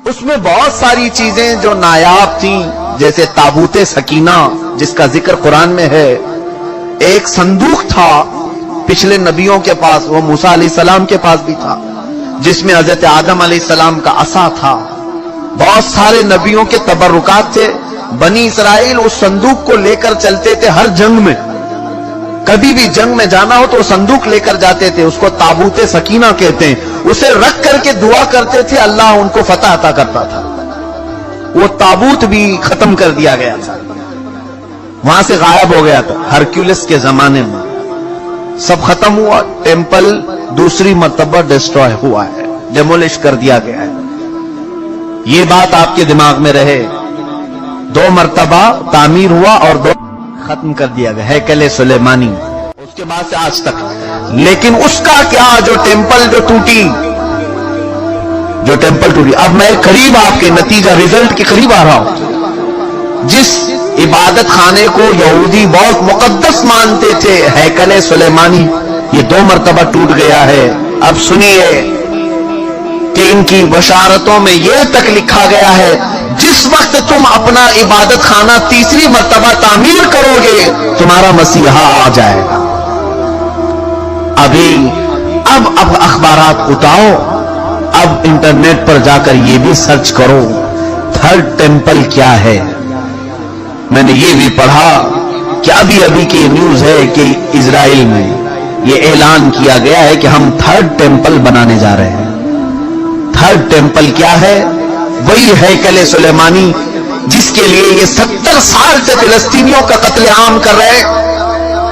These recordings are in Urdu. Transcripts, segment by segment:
اس میں بہت ساری چیزیں جو نایاب تھیں، جیسے تابوت سکینہ جس کا ذکر قرآن میں ہے، ایک صندوق تھا پچھلے نبیوں کے پاس، وہ موسیٰ علیہ السلام کے پاس بھی تھا، جس میں حضرت آدم علیہ السلام کا عصا تھا، بہت سارے نبیوں کے تبرکات تھے۔ بنی اسرائیل اس صندوق کو لے کر چلتے تھے ہر جنگ میں، کبھی بھی جنگ میں جانا ہو تو وہ صندوق لے کر جاتے تھے، اس کو تابوت سکینہ کہتے ہیں۔ اسے رکھ کر کے دعا کرتے تھے، اللہ ان کو فتح عطا کرتا تھا۔ وہ تابوت بھی ختم کر دیا گیا تھا، وہاں سے غائب ہو گیا تھا ہرکیولس کے زمانے میں، سب ختم ہوا۔ ٹیمپل دوسری مرتبہ ڈسٹروائے ہوا ہے، ڈیمولش کر دیا گیا ہے۔ یہ بات آپ کے دماغ میں رہے، 2 مرتبہ تعمیر ہوا اور 2 ختم کر دیا گیا، ہیکل سلیمانی، اس کے بعد سے آج تک۔ لیکن اس کا کیا جو ٹیمپل جو ٹوٹی، اب میں قریب آپ کے نتیجہ ریزلٹ کے قریب آ رہا ہوں۔ جس عبادت خانے کو یہودی بہت مقدس مانتے تھے، ہیکل سلیمانی، یہ 2 مرتبہ ٹوٹ گیا ہے۔ اب سنیے کہ ان کی بشارتوں میں یہ تک لکھا گیا ہے، جس وقت تم اپنا عبادت خانہ تیسری مرتبہ تعمیر کرو گے، تمہارا مسیحا آ جائے گا۔ اب اخبارات اٹھاؤ، اب انٹرنیٹ پر جا کر یہ بھی سرچ کرو 3rd ٹیمپل کیا ہے۔ میں نے یہ بھی پڑھا کہ ابھی کی نیوز ہے کہ اسرائیل میں یہ اعلان کیا گیا ہے کہ ہم 3rd ٹیمپل بنانے جا رہے ہیں۔ 3rd ٹیمپل کیا ہے؟ وہی ہیکل سلیمانی جس کے لیے یہ 70 سال سے فلسطینیوں کا قتل عام کر رہے ہیں،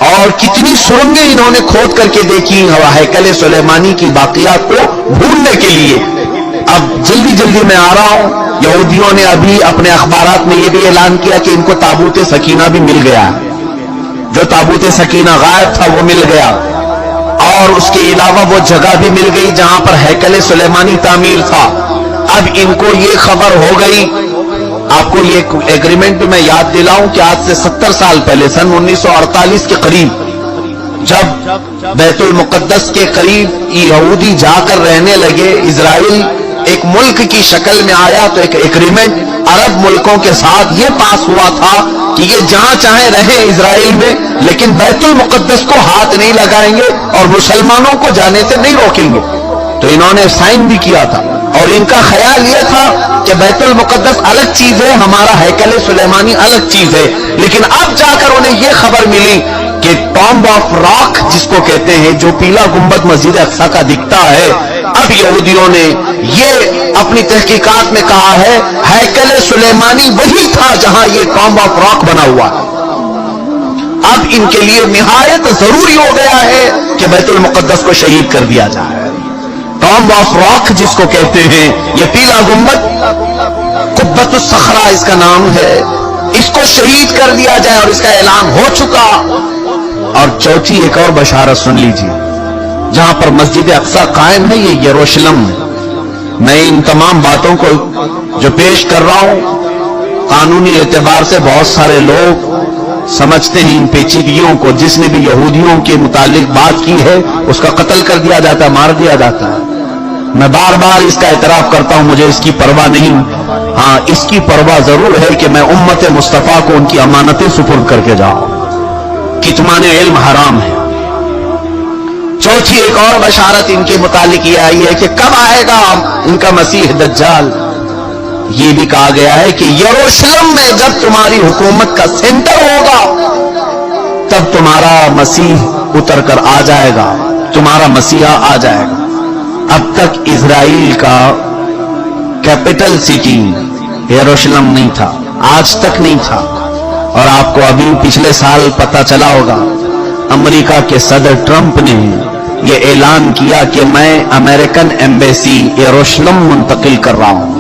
اور کتنی سرنگیں انہوں نے کھود کر کے دیکھی ہیکل سلیمانی کی باقیات کو ڈھونڈنے کے لیے۔ اب جلدی میں آ رہا ہوں، یہودیوں نے ابھی اپنے اخبارات میں یہ بھی اعلان کیا کہ ان کو تابوت سکینہ بھی مل گیا، جو تابوت سکینہ غائب تھا وہ مل گیا، اور اس کے علاوہ وہ جگہ بھی مل گئی جہاں پر ہیکل سلیمانی تعمیر تھا۔ اب ان کو یہ خبر ہو گئی، آپ کو یہ ایگریمنٹ میں یاد دلاؤں کہ آج سے 70 سال پہلے سن 1948 کے قریب، جب بیت المقدس کے قریب یہودی جا کر رہنے لگے، اسرائیل ایک ملک کی شکل میں آیا، تو ایک ایگریمنٹ عرب ملکوں کے ساتھ یہ پاس ہوا تھا کہ یہ جہاں چاہیں رہیں اسرائیل میں، لیکن بیت المقدس کو ہاتھ نہیں لگائیں گے اور مسلمانوں کو جانے سے نہیں روکیں گے۔ تو انہوں نے سائن بھی کیا تھا، اور ان کا خیال یہ تھا کہ بیت المقدس الگ چیز ہے، ہمارا ہیکل سلیمانی الگ چیز ہے۔ لیکن اب جا کر انہیں یہ خبر ملی کہ ٹامب آف راک جس کو کہتے ہیں، جو پیلا گنبد مسجد اقصی کا دکھتا ہے، اب یہودیوں نے یہ اپنی تحقیقات میں کہا ہے ہیکل سلیمانی وہی تھا جہاں یہ ٹامب آف راک بنا ہوا ہے۔ اب ان کے لیے نہایت ضروری ہو گیا ہے کہ بیت المقدس کو شہید کر دیا جائے۔ ٹامب آف راک جس کو کہتے ہیں، یہ پیلا گنبد، قبۃ الصخرہ اس کا نام ہے، اس کو شہید کر دیا جائے، اور اس کا اعلان ہو چکا۔ اور چوتھی ایک اور بشارت سن لیجیے، جہاں پر مسجد اقصی قائم ہے، یہ یروشلم ہے۔ میں ان تمام باتوں کو جو پیش کر رہا ہوں، قانونی اعتبار سے بہت سارے لوگ سمجھتے ہیں ان پیچیدگیوں کو، جس نے بھی یہودیوں کے متعلق بات کی ہے اس کا قتل کر دیا جاتا ہے، مار دیا جاتا ہے۔ میں بار بار اس کا اعتراف کرتا ہوں، مجھے اس کی پرواہ نہیں، ہاں اس کی پرواہ ضرور ہے کہ میں امت مصطفیٰ کو ان کی امانتیں سپرد کر کے جاؤں۔ کتمان علم حرام ہے۔ چوتھی ایک اور بشارت ان کے متعلق یہ آئی ہے کہ کب آئے گا ان کا مسیح دجال۔ یہ بھی کہا گیا ہے کہ یروشلم میں جب تمہاری حکومت کا سینٹر ہوگا، تب تمہارا مسیح اتر کر آ جائے گا، تمہارا مسیحا آ جائے گا۔ اب تک اسرائیل کا کیپٹل سٹی یروشلم نہیں تھا، آج تک نہیں تھا۔ اور آپ کو ابھی پچھلے سال پتا چلا ہوگا، امریکہ کے صدر ٹرمپ نے یہ اعلان کیا کہ میں امریکن ایمبیسی یروشلم منتقل کر رہا ہوں۔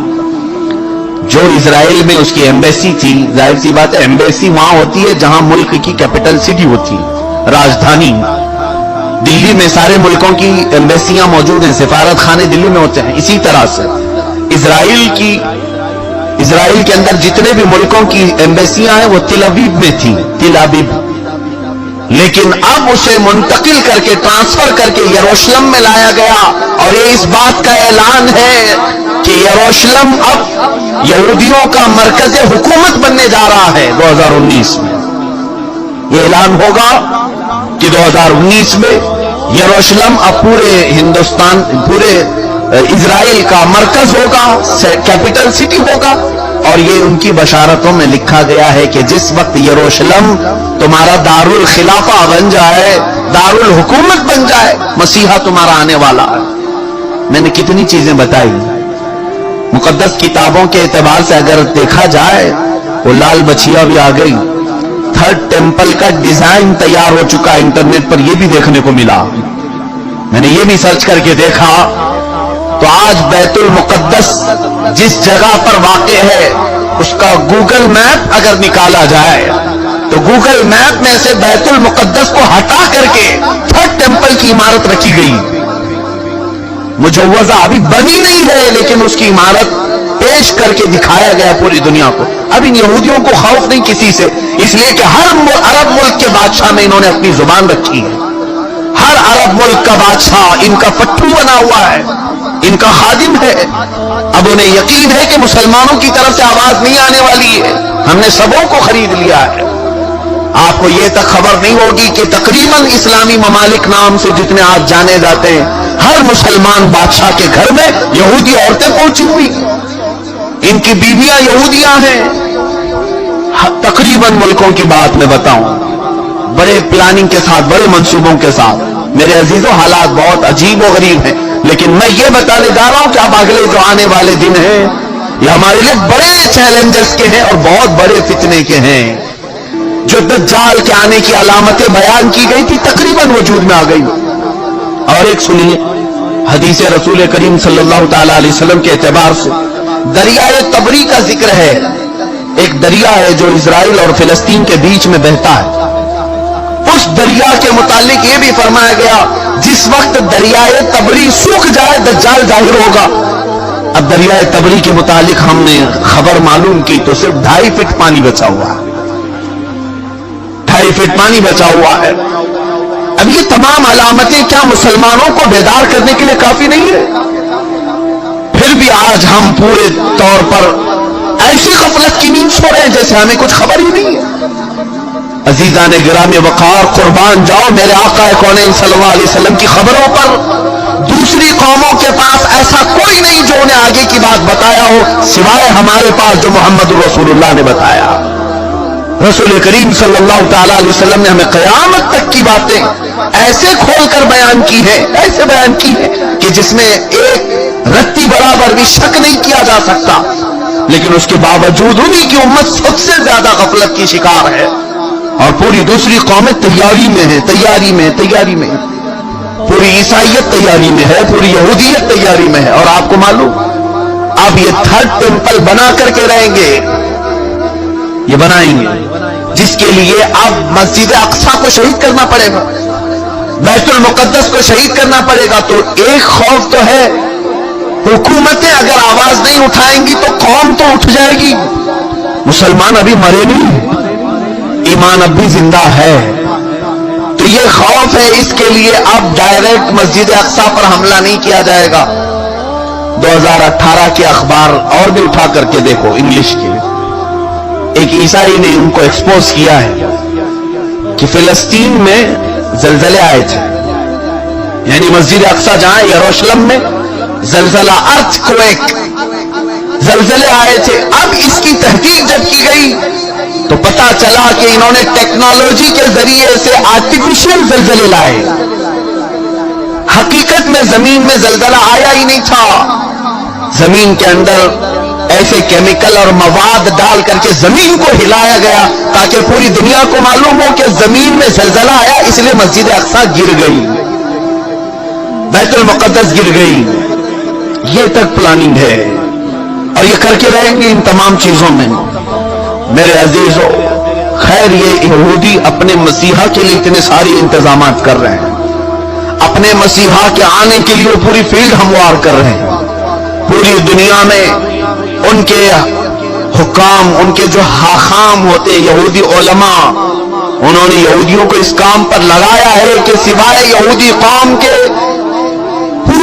جو اسرائیل میں اس کی ایمبیسی تھی، ظاہر سی بات ہے ایمبیسی وہاں ہوتی ہے جہاں ملک کی کیپٹل سٹی ہوتی ہے، راجدھانی۔ دلی میں سارے ملکوں کی ایمبیسیاں موجود ہیں، سفارت خانے دلی میں ہوتے ہیں۔ اسی طرح سے اسرائیل کے اندر جتنے بھی ملکوں کی ایمبیسیاں ہیں وہ تل ابیب میں تھیں، تل ابیب۔ لیکن اب اسے منتقل کر کے ٹرانسفر کر کے یروشلم میں لایا گیا، اور یہ اس بات کا اعلان ہے کہ یروشلم اب یہودیوں کا مرکز حکومت بننے جا رہا ہے 2019 میں. یہ اعلان ہوگا کہ 2019 میں یروشلم اب پورے ہندوستان، پورے اسرائیل کا مرکز ہوگا، کیپٹل سٹی ہوگا. اور یہ ان کی بشارتوں میں لکھا گیا ہے کہ جس وقت یروشلم تمہارا دارالخلافہ بن جائے، دارالحکومت بن جائے، مسیحا تمہارا آنے والا ہے. میں نے کتنی چیزیں بتائی. مقدس کتابوں کے اعتبار سے اگر دیکھا جائے وہ لال بچیا بھی آ گئی. تھرڈ ٹیمپل کا ڈیزائن تیار ہو چکا، انٹرنیٹ پر یہ بھی دیکھنے کو ملا. میں نے یہ بھی سرچ کر کے دیکھا تو آج بیت المقدس جس جگہ پر واقع ہے اس کا گوگل میپ اگر نکالا جائے تو گوگل میپ میں سے بیت المقدس کو ہٹا کر کے تھرڈ ٹیمپل کی عمارت رکھی گئی. مجوزہ ابھی بنی نہیں ہے لیکن اس کی عمارت پیش کر کے دکھایا گیا پوری دنیا کو. اب ان یہودیوں کو خوف نہیں کسی سے، اس لیے کہ ہر عرب ملک کے بادشاہ میں انہوں نے اپنی زبان رکھی ہے. ہر عرب ملک کا بادشاہ ان کا پٹھو بنا ہوا ہے، ان کا خادم ہے. اب انہیں یقین ہے کہ مسلمانوں کی طرف سے آواز نہیں آنے والی ہے، ہم نے سبوں کو خرید لیا ہے. آپ کو یہ تک خبر نہیں ہوگی کہ تقریباً اسلامی ممالک نام سے جتنے آج جانے جاتے ہیں، ہر مسلمان بادشاہ کے گھر میں یہودی عورتیں پہنچی ہوئی، ان کی بیویاں یہودیاں ہیں. تقریباً ملکوں کی بات میں بتاؤں، بڑے پلاننگ کے ساتھ، بڑے منصوبوں کے ساتھ. میرے عزیزوں، حالات بہت عجیب و غریب ہیں، لیکن میں یہ بتانے جا رہا ہوں کہ اب اگلے جو آنے والے دن ہیں یہ ہمارے لیے بڑے چیلنجز کے ہیں اور بہت بڑے فتنے کے ہیں. جو دجال کے آنے کی علامتیں بیان کی گئی تھی تقریباً وجود میں آ گئی. اور ایک سنیے، حدیث رسول کریم صلی اللہ تعالی علیہ وسلم کے اعتبار سے دریائے تبری کا ذکر ہے. ایک دریا ہے جو اسرائیل اور فلسطین کے بیچ میں بہتا ہے. اس دریا کے متعلق یہ بھی فرمایا گیا جس وقت دریائے تبری سوکھ جائے دجال ظاہر ہوگا. اب دریائے تبری کے متعلق ہم نے خبر معلوم کی تو صرف 2.5 فٹ پانی بچا ہوا ہے، 2.5 فٹ پانی بچا ہوا ہے. اب یہ تمام علامتیں کیا مسلمانوں کو بیدار کرنے کے لیے کافی نہیں ہے؟ پھر بھی آج ہم پورے طور پر ایسی غفلت کی نیند سو رہے ہیں جیسے ہمیں کچھ خبر ہی نہیں ہے. عزیزان گرامی وقار، قربان جاؤ میرے آقا کونین صلی اللہ علیہ وسلم کی خبروں پر دوسری قوموں کے پاس ایسا کوئی نہیں جو انہیں آگے کی بات بتایا ہو سوائے ہمارے پاس جو محمد رسول اللہ نے بتایا. رسول کریم صلی اللہ تعالی علیہ وسلم نے ہمیں قیامت تک کی باتیں ایسے کھول کر بیان کی ہے، ایسے بیان کی ہے کہ جس میں ایک رتی برابر بھی شک نہیں کیا جا سکتا. لیکن اس کے باوجود انہی کی امت سب سے زیادہ غفلت کی شکار ہے اور پوری دوسری قومیں تیاری میں ہیں، تیاری میں پوری عیسائیت تیاری میں ہے، پوری یہودیت تیاری میں ہے. اور آپ کو معلوم اب یہ تھرڈ ٹیمپل بنا کر کے رہیں گے، یہ بنائیں گے جس کے لیے اب مسجد اقصی کو شہید کرنا پڑے گا، بیت المقدس کو شہید کرنا پڑے گا. تو ایک خوف تو ہے، حکومتیں اگر آواز نہیں اٹھائیں گی تو قوم تو اٹھ جائے گی. مسلمان ابھی مرے نہیں، ایمان اب بھی زندہ ہے. تو یہ خوف ہے، اس کے لیے اب ڈائریکٹ مسجد اقصی پر حملہ نہیں کیا جائے گا. 2018 کے اخبار اور بھی اٹھا کر کے دیکھو، انگلش کے، ایک عیسائی نے ان کو ایکسپوز کیا ہے کہ فلسطین میں زلزلے آئے تھے، یعنی مسجد اقصی جہاں یروشلم میں زلزلہ، ارتھ کویک، زلزلے آئے تھے. اب اس کی تحقیق جب کی گئی تو پتا چلا کہ انہوں نے ٹیکنالوجی کے ذریعے سے آرٹیفیشل زلزلے لائے. حقیقت میں زمین میں زلزلہ آیا ہی نہیں تھا، زمین کے اندر ایسے کیمیکل اور مواد ڈال کر کے زمین کو ہلایا گیا تاکہ پوری دنیا کو معلوم ہو کہ زمین میں زلزلہ آیا، اس لیے مسجد اقصی گر گئی، بیت المقدس گر گئی. یہ تک پلاننگ ہے اور یہ کر کے رہیں گے ان تمام چیزوں میں. میرے عزیزوں، خیر یہ یہودی اپنے مسیحا کے لیے اتنے ساری انتظامات کر رہے ہیں، اپنے مسیحا کے آنے کے لیے پوری فیلڈ ہموار کر رہے ہیں. پوری دنیا میں ان کے حکام، ان کے جو حاخام ہوتے یہودی علماء، انہوں نے یہودیوں کو اس کام پر لگایا ہے کہ سوائے یہودی قوم کے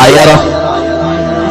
IRF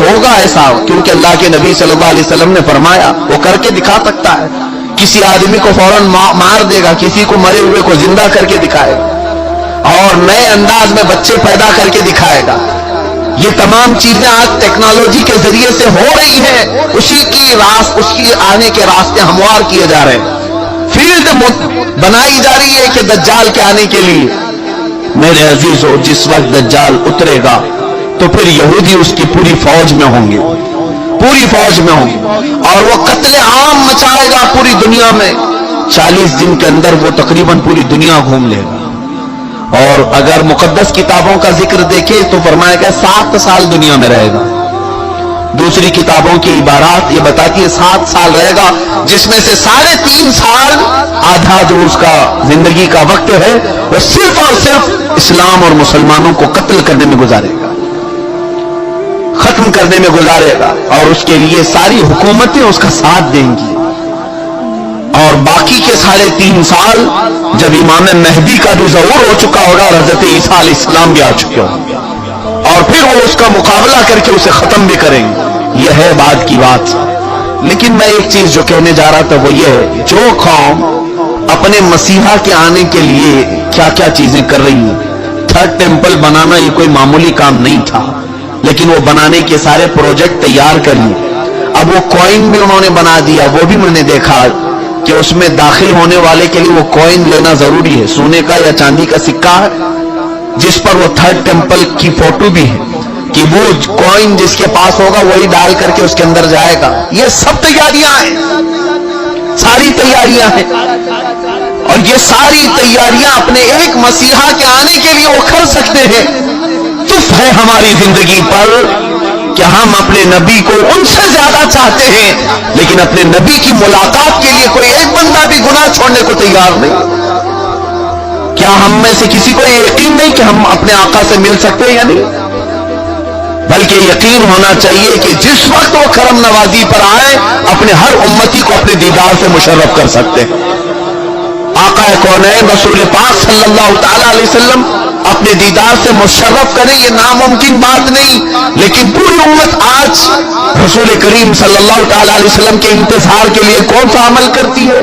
ہوگا ایسا، کیونکہ اللہ کے نبی صلی اللہ علیہ وسلم نے فرمایا وہ کر کے دکھا سکتا ہے. کسی آدمی کو فوراً مار دے گا، کسی کو مرے ہوئے کو زندہ کر کے دکھائے گا، اور نئے انداز میں بچے پیدا کر کے دکھائے گا. یہ تمام چیزیں آج ٹیکنالوجی کے ذریعے سے ہو رہی ہیں. اسی کی آنے کے راستے ہموار کیے جا رہے ہیں. فیلڈ بنائی جا رہی ہے کہ دجال کے آنے کے لیے. میرے عزیزو، جس وقت دجال اترے گا تو پھر یہودی اس کی پوری فوج میں ہوں گے، پوری فوج میں ہوں گے، اور وہ قتل عام مچائے گا پوری دنیا میں. 40 دن کے اندر وہ تقریباً پوری دنیا گھوم لے گا. اور اگر مقدس کتابوں کا ذکر دیکھے تو فرمایا کہ 7 سال دنیا میں رہے گا. دوسری کتابوں کی عبارات یہ بتاتی ہے 7 سال رہے گا، جس میں سے 3.5 سال آدھا جو اس کا زندگی کا وقت ہے وہ صرف اور صرف اسلام اور مسلمانوں کو قتل کرنے میں گزارے گا، ختم کرنے میں گزارے گا، اور اس کے لیے ساری حکومتیں اس کا ساتھ دیں گی. اور باقی کے 3.5 سال جب امام مہدی کا بھی ظہور ہو چکا ہوگا اور حضرت عیسیٰ علیہ السلام بھی آ چکے ہوں گے، اور پھر وہ اس کا مقابلہ کر کے اسے ختم بھی کریں گے. یہ ہے بعد کی بات. لیکن میں ایک چیز جو کہنے جا رہا تھا وہ یہ ہے، جو قوم اپنے مسیحا کے آنے کے لیے کیا کیا چیزیں کر رہی ہیں. 3rd ٹیمپل بنانا یہ کوئی معمولی کام نہیں تھا، لیکن وہ بنانے کے سارے پروجیکٹ تیار کر لیے. اب وہ کوئن بھی انہوں نے بنا دیا، وہ بھی میں نے دیکھا کہ اس میں داخل ہونے والے کے لیے وہ کوئن لینا ضروری ہے، سونے کا یا چاندی کا سکہ ہے، جس پر وہ 3rd ٹیمپل کی فوٹو بھی ہے کہ وہ کوئن جس کے پاس ہوگا وہی ڈال کر کے اس کے اندر جائے گا. یہ سب تیاریاں ہیں، ساری تیاریاں ہیں، اور یہ ساری تیاریاں اپنے ایک مسیحا کے آنے کے لیے وہ کر سکتے ہیں. تف ہے ہماری زندگی پر کہ ہم اپنے نبی کو ان سے زیادہ چاہتے ہیں، لیکن اپنے نبی کی ملاقات کے لیے کوئی ایک بندہ بھی گناہ چھوڑنے کو تیار نہیں. کیا ہم میں سے کسی کو یہ یقین نہیں کہ ہم اپنے آقا سے مل سکتے ہیں یا نہیں؟ بلکہ یقین ہونا چاہیے کہ جس وقت وہ کرم نوازی پر آئے اپنے ہر امتی کو اپنے دیدار سے مشرف کر سکتے ہیں. آقا کونین رسول پاک صلی اللہ تعالی علیہ وسلم اپنے دیدار سے مشرف کریں، یہ ناممکن بات نہیں. لیکن پوری امت آج رسول کریم صلی اللہ تعالی علیہ وسلم کے انتظار کے لیے کون سا عمل کرتی ہے؟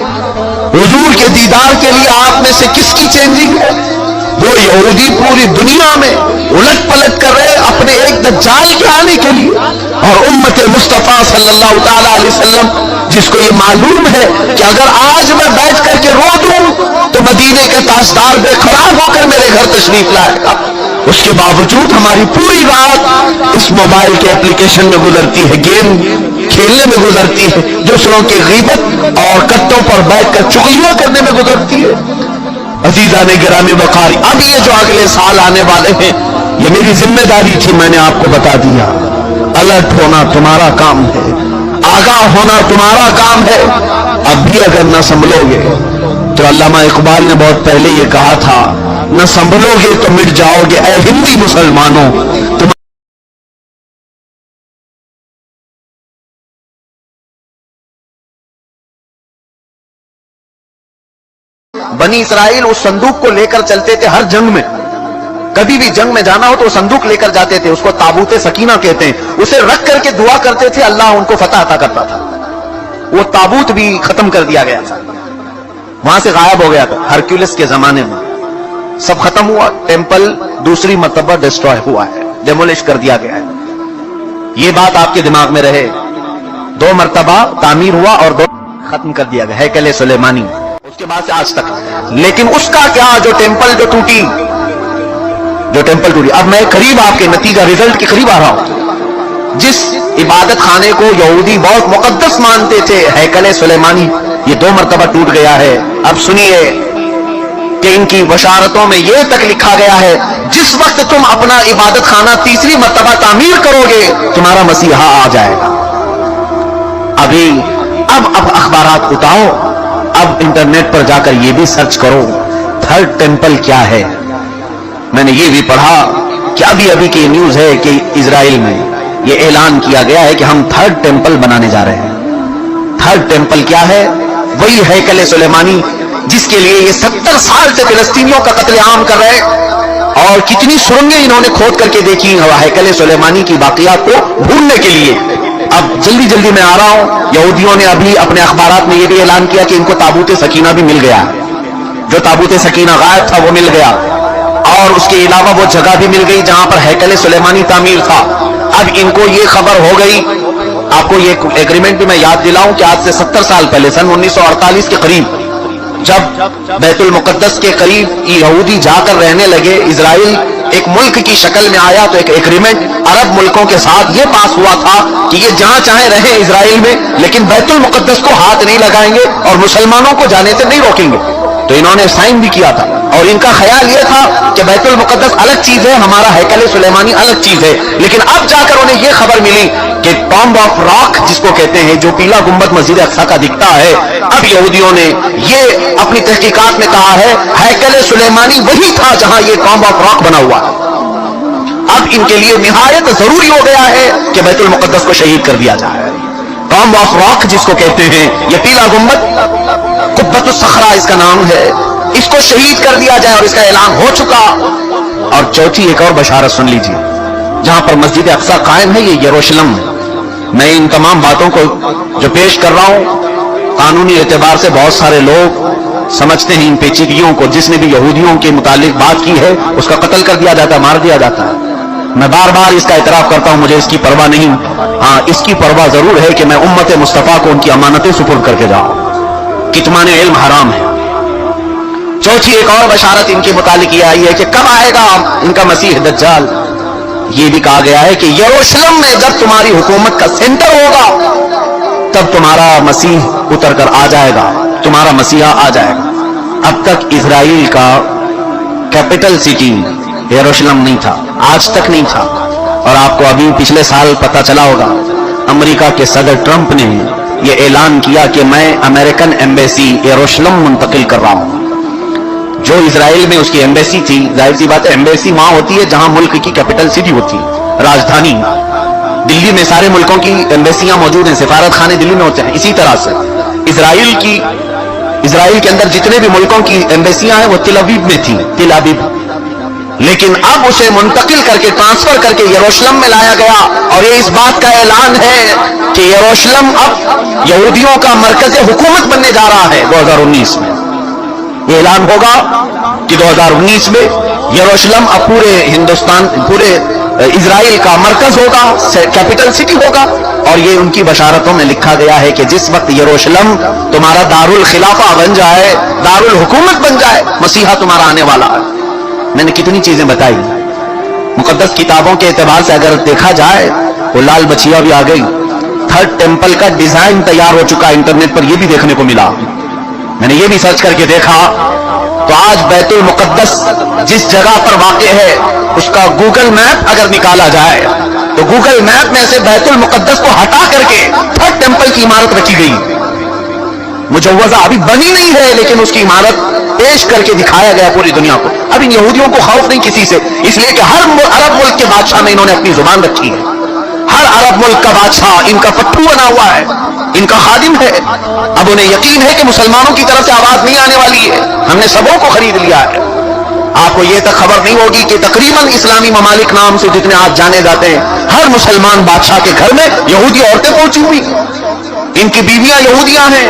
حضور کے دیدار کے لیے آپ میں سے کس کی چینجنگ ہے؟ وہ یہودی پوری دنیا میں الٹ پلٹ کر رہے اپنے ایک دجال کے آنے کے لیے، اور امت مصطفیٰ صلی اللہ تعالی علیہ وسلم جس کو یہ معلوم ہے کہ اگر آج میں بیٹھ کر کے رو دوں تو مدینے کے تاجدار بے قرار ہو کر میرے گھر تشریف لائے گا، اس کے باوجود ہماری پوری رات اس موبائل کے اپلیکیشن میں گزرتی ہے، گیم کھیلنے میں گزرتی ہے، دوسروں کی غیبت اور کتوں پر بیٹھ کر چغلیاں کرنے میں گزرتی ہے. عزیزان گرامی وقار، اب یہ جو اگلے سال آنے والے ہیں یہ میری ذمہ داری تھی، میں نے آپ کو بتا دیا. الرٹ ہونا تمہارا کام ہے، آگاہ ہونا تمہارا کام ہے. اب بھی اگر نہ سنبھلو گے تو علامہ اقبال نے بہت پہلے یہ کہا تھا، نہ سنبھلو گے تو مٹ جاؤ گے اے ہندی مسلمانوں. بنی اسرائیل اس صندوق کو لے کر چلتے تھے ہر جنگ میں، کبھی بھی جنگ میں جانا ہو تو وہ صندوق لے کر جاتے تھے، اس کو تابوت سکینہ کہتے ہیں. اسے رکھ کر کے دعا کرتے تھے، اللہ ان کو فتح عطا کرتا تھا. وہ تابوت بھی ختم کر دیا گیا تھا، وہاں سے غائب ہو گیا تھا. ہرکیولس کے زمانے میں سب ختم ہوا، ٹیمپل دوسری مرتبہ ڈسٹروائے ہوا ہے، ڈیمولش کر دیا گیا ہے. یہ بات آپ کے دماغ میں رہے، 2 مرتبہ تعمیر ہوا اور 2 ختم کر دیا گیا، ہیکل سلیمانی اس کے بعد سے آج تک. لیکن اس کا کیا جو ٹیمپل ٹوٹی. اب میں قریب آپ کے نتیجہ رزلٹ کے قریب آ رہا ہوں. جس عبادت خانے کو یہودی بہت مقدس مانتے تھے، ہیکل سلیمانی، یہ 2 مرتبہ ٹوٹ گیا ہے. اب سنیے کہ ان کی بشارتوں میں یہ تک لکھا گیا ہے، جس وقت تم اپنا عبادت خانہ تیسری مرتبہ تعمیر کرو گے تمہارا مسیحا آ جائے گا. اب اخبارات اٹھاؤ، اب انٹرنیٹ پر جا کر یہ بھی سرچ کرو 3rd ٹیمپل کیا ہے. میں نے یہ بھی پڑھا کہ ابھی کی نیوز ہے کہ اسرائیل میں یہ اعلان کیا گیا ہے کہ ہم 3rd ٹیمپل بنانے جا رہے ہیں. 3rd ٹیمپل کیا ہے؟ وہی ہیکل سلیمانی جس کے لیے یہ 70 سال سے فلسطینیوں کا قتل عام کر رہے. اور کتنی سرنگیں انہوں نے کھود کر کے دیکھی ہیکل سلیمانی کی باقیات کو ڈھونڈنے کے لیے. اب جلدی جلدی میں آ رہا ہوں. یہودیوں نے ابھی اپنے اخبارات میں یہ بھی اعلان کیا کہ ان کو تابوت سکینہ بھی مل گیا. جو تابوت سکینہ غائب تھا وہ مل گیا, اور اس کے علاوہ وہ جگہ بھی مل گئی جہاں پر ہیکل سلیمانی تعمیر تھا. اب ان کو یہ خبر ہو گئی. آپ کو یہ ایگریمنٹ بھی میں یاد دلاؤں کہ آج سے 70 سال پہلے سن 1948 کے قریب جب بیت المقدس کے قریب یہودی جا کر رہنے لگے, اسرائیل ایک ملک کی شکل میں آیا, تو ایک ایگریمنٹ عرب ملکوں کے ساتھ یہ پاس ہوا تھا کہ یہ جہاں چاہیں رہیں اسرائیل میں, لیکن بیت المقدس کو ہاتھ نہیں لگائیں گے اور مسلمانوں کو جانے سے نہیں روکیں گے. تو انہوں نے سائن بھی کیا تھا, اور ان کا خیال یہ تھا کہ بیت المقدس الگ چیز ہے, ہمارا ہیکل سلیمانی الگ چیز ہے. لیکن اب جا کر انہیں یہ خبر ملی کہ ٹامب آف راک جس کو کہتے ہیں, جو پیلا گنبد مسجد اقصی کا دکھتا ہے, اب یہودیوں نے یہ اپنی تحقیقات میں کہا ہے ہیکل سلیمانی وہی تھا جہاں یہ ٹامب آف راک بنا ہوا ہے. اب ان کے لیے نہایت ضروری ہو گیا ہے کہ بیت المقدس کو شہید کر دیا جائے. ٹامب آف راک جس کو کہتے ہیں, یہ پیلا گنبد, قبۃ الصخرہ اس کا نام ہے, اس کو شہید کر دیا جائے, اور اس کا اعلان ہو چکا. اور چوتھی ایک اور بشارت سن لیجیے, جہاں پر مسجد اقصی قائم ہے یہ یروشلم ہے. میں ان تمام باتوں کو جو پیش کر رہا ہوں, قانونی اعتبار سے بہت سارے لوگ سمجھتے ہیں ان پیچیدگیوں کو. جس نے بھی یہودیوں کے متعلق بات کی ہے اس کا قتل کر دیا جاتا ہے, مار دیا جاتا ہے. میں بار بار اس کا اعتراف کرتا ہوں, مجھے اس کی پرواہ نہیں. ہاں, اس کی پرواہ ضرور ہے کہ میں امت مصطفیٰ کو ان کی امانتیں سپرد کر کے جاؤں. کتمان علم حرام ہے. چوتھی ایک اور بشارت ان کے متعلق یہ آئی ہے کہ کب آئے گا ان کا مسیح دجال. یہ بھی کہا گیا ہے کہ یروشلم میں جب تمہاری حکومت کا سینٹر ہوگا تب تمہارا مسیح اتر کر آ جائے گا, تمہارا مسیحا آ جائے گا. اب تک اسرائیل کا کیپٹل سٹی یروشلم نہیں تھا, آج تک نہیں تھا. اور آپ کو ابھی پچھلے سال پتا چلا ہوگا, امریکہ کے صدر ٹرمپ نے یہ اعلان کیا کہ میں امریکن ایمبیسی یروشلم منتقل کر رہا ہوں. جو اسرائیل میں اس کی ایمبیسی تھی, ظاہر سی بات ہے ایمبیسی وہاں ہوتی ہے جہاں ملک کی کیپٹل سٹی ہوتی ہے, راجدھانی. دلی میں سارے ملکوں کی ایمبیسیاں موجود ہیں, سفارت خانے دلی میں ہوتے ہیں. اسی طرح سے اسرائیل کے اندر جتنے بھی ملکوں کی ایمبیسیاں ہیں وہ تل ابیب میں تھیں, تل ابیب. لیکن اب اسے منتقل کر کے ٹرانسفر کر کے یروشلم میں لایا گیا, اور یہ اس بات کا اعلان ہے کہ یروشلم اب یہودیوں کا مرکز حکومت بننے جا رہا ہے 2019 میں. یہ اعلان ہوگا کہ 2019 میں یروشلم اب پورے ہندوستان, پورے اسرائیل کا مرکز ہوگا, کیپٹل سٹی ہوگا. اور یہ ان کی بشارتوں میں لکھا گیا ہے کہ جس وقت یروشلم تمہارا دارالخلافہ بن جائے, دارالحکومت بن جائے, مسیحا تمہارا آنے والا ہے. میں نے کتنی چیزیں بتائی. مقدس کتابوں کے اعتبار سے اگر دیکھا جائے وہ لال بچیا بھی آ گئی. تھرڈ ٹیمپل کا ڈیزائن تیار ہو چکا, انٹرنیٹ پر یہ بھی دیکھنے کو ملا. میں نے یہ بھی سرچ کر کے دیکھا تو آج بیت المقدس جس جگہ پر واقع ہے اس کا گوگل میپ اگر نکالا جائے تو گوگل میپ میں سے بیت المقدس کو ہٹا کر کے تھرڈ ٹیمپل کی عمارت رکھی گئی. مجوزہ ابھی بنی نہیں ہے, لیکن اس کی عمارت پیش کر کے دکھایا گیا پوری دنیا کو. اب ان یہودیوں کو خوف نہیں کسی سے, اس لیے کہ ہر عرب ملک کے بادشاہ میں انہوں نے اپنی زبان رکھی ہے. ہر عرب ملک کا بادشاہ ان کا پٹھو بنا ہوا ہے, ان کا خادم ہے. اب انہیں یقین ہے کہ مسلمانوں کی طرف سے آواز نہیں آنے والی ہے, ہم نے سبوں کو خرید لیا ہے. آپ کو یہ تک خبر نہیں ہوگی کہ تقریباً اسلامی ممالک نام سے جتنے آج جانے جاتے ہیں, ہر مسلمان بادشاہ کے گھر میں یہودی عورتیں پہنچی ہوئی, ان کی بیویاں یہودیاں ہیں.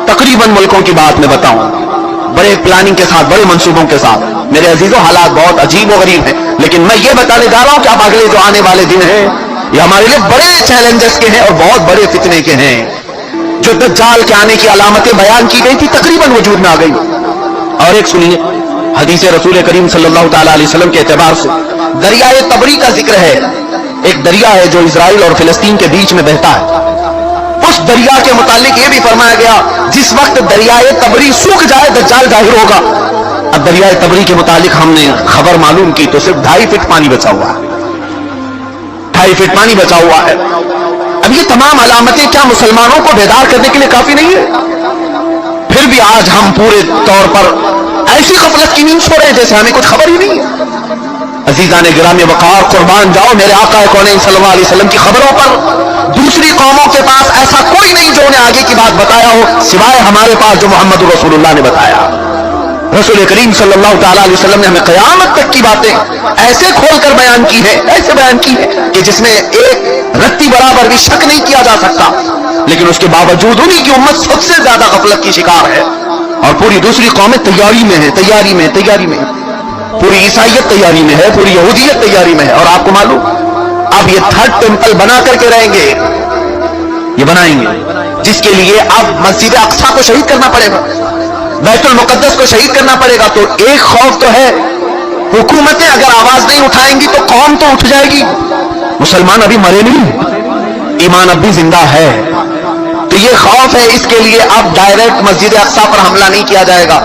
تقریباً ملکوں کی بات میں بتاؤں, بڑے پلاننگ کے ساتھ, بڑے منصوبوں کے ساتھ. میرے عزیزوں, حالات بہت عجیب و غریب ہیں, لیکن میں یہ بتانے جا رہا ہوں کہ اب اگلے جو آنے والے دن ہیں یہ ہمارے لیے بڑے چیلنجز کے ہیں اور بہت بڑے فتنے کے ہیں. جو دجال کے آنے کی علامتیں بیان کی گئی تھی تقریباً وجود میں آ گئی. اور ایک سنیے, حدیث رسول کریم صلی اللہ تعالی علیہ وسلم کے اعتبار سے دریائے تبری کا ذکر ہے. ایک دریا ہے جو اسرائیل اور فلسطین کے بیچ میں بہتا ہے. اس دریا کے متعلق یہ بھی فرمایا گیا جس وقت دریائے تبری سوکھ جائے دجال ظاہر ہوگا. اب دریائے تبری کے متعلق ہم نے خبر معلوم کی تو صرف 2.5 فٹ پانی بچا ہوا ہے, 2.5 فٹ پانی بچا ہوا ہے. اب یہ تمام علامتیں کیا مسلمانوں کو بیدار کرنے کے لیے کافی نہیں ہے؟ پھر بھی آج ہم پورے طور پر ایسی غفلت کی نیند سو رہے ہیں جیسے ہمیں کچھ خبر ہی نہیں ہے. عزیزان گرامی وقار, قربان جاؤ میرے آقا کونین صلی اللہ علیہ وسلم کی خبروں پر. دوسری قوموں کے پاس ایسا کوئی نہیں جو انہیں آگے کی بات بتایا ہو سوائے ہمارے پاس جو محمد رسول اللہ نے بتایا. رسول کریم صلی اللہ تعالی علیہ وسلم نے ہمیں قیامت تک کی باتیں ایسے کھول کر بیان کی ہے، ایسے بیان کی ہے کہ جس میں ایک رتی برابر بھی شک نہیں کیا جا سکتا، لیکن اس کے باوجود انہی کی امت سب سے زیادہ غفلت کی شکار ہے، اور پوری دوسری قومیں تیاری میں ہیں، تیاری میں پوری عیسائیت تیاری میں ہے، پوری یہودیت تیاری میں ہے۔ اور آپ کو معلوم اب یہ تھرڈ ٹیمپل بنا کر کے رہیں گے، یہ بنائیں گے، جس کے لیے اب مسجد اقصی کو شہید کرنا پڑے گا، بیت المقدس کو شہید کرنا پڑے گا۔ تو ایک خوف تو ہے، حکومتیں اگر آواز نہیں اٹھائیں گی تو قوم تو اٹھ جائے گی، مسلمان ابھی مرے نہیں، ایمان اب بھی زندہ ہے، تو یہ خوف ہے، اس کے لیے اب ڈائریکٹ مسجد اقصی پر حملہ نہیں کیا جائے گا۔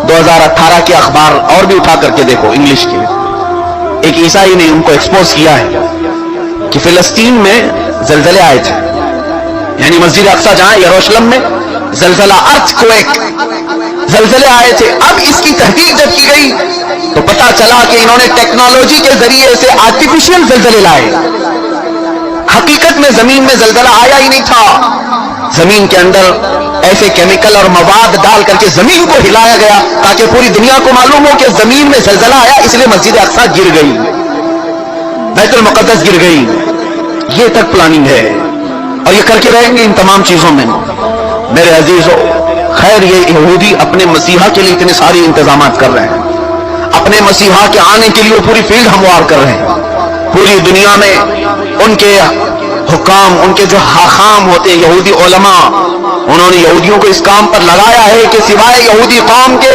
2018 کے اخبار اور بھی اٹھا کر کے دیکھو، انگلش کے، ایک عیسائی نے ان کو ایکسپوز کیا ہے کہ فلسطین میں زلزلے آئے تھے، یعنی مسجد اقصی جہاں یروشلم میں زلزلہ، ارتھ کویک، زلزلے آئے تھے۔ اب اس کی تحقیق جب کی گئی تو پتا چلا کہ انہوں نے ٹیکنالوجی کے ذریعے سے آرٹیفیشل زلزلے لائے، حقیقت میں زمین میں زلزلہ آیا ہی نہیں تھا، زمین کے اندر ایسے کیمیکل اور مواد ڈال کر کے زمین کو ہلایا گیا تاکہ پوری دنیا کو معلوم ہو کہ زمین میں زلزلہ آیا، اس لیے مسجد اقصی گر گئی، بیت المقدس گر گئی۔ یہ تک پلاننگ ہے، اور یہ کر کے رہیں گے ان تمام چیزوں میں۔ میرے عزیزو، خیر یہ یہودی اپنے مسیحا کے لیے اتنے سارے انتظامات کر رہے ہیں، اپنے مسیحا کے آنے کے لیے پوری فیلڈ ہموار کر رہے ہیں، پوری دنیا میں ان کے حکام، ان کے جو حاخام ہوتے ہیں یہودی علماء، انہوں نے یہودیوں کو اس کام پر لگایا ہے کہ سوائے یہودی قوم کے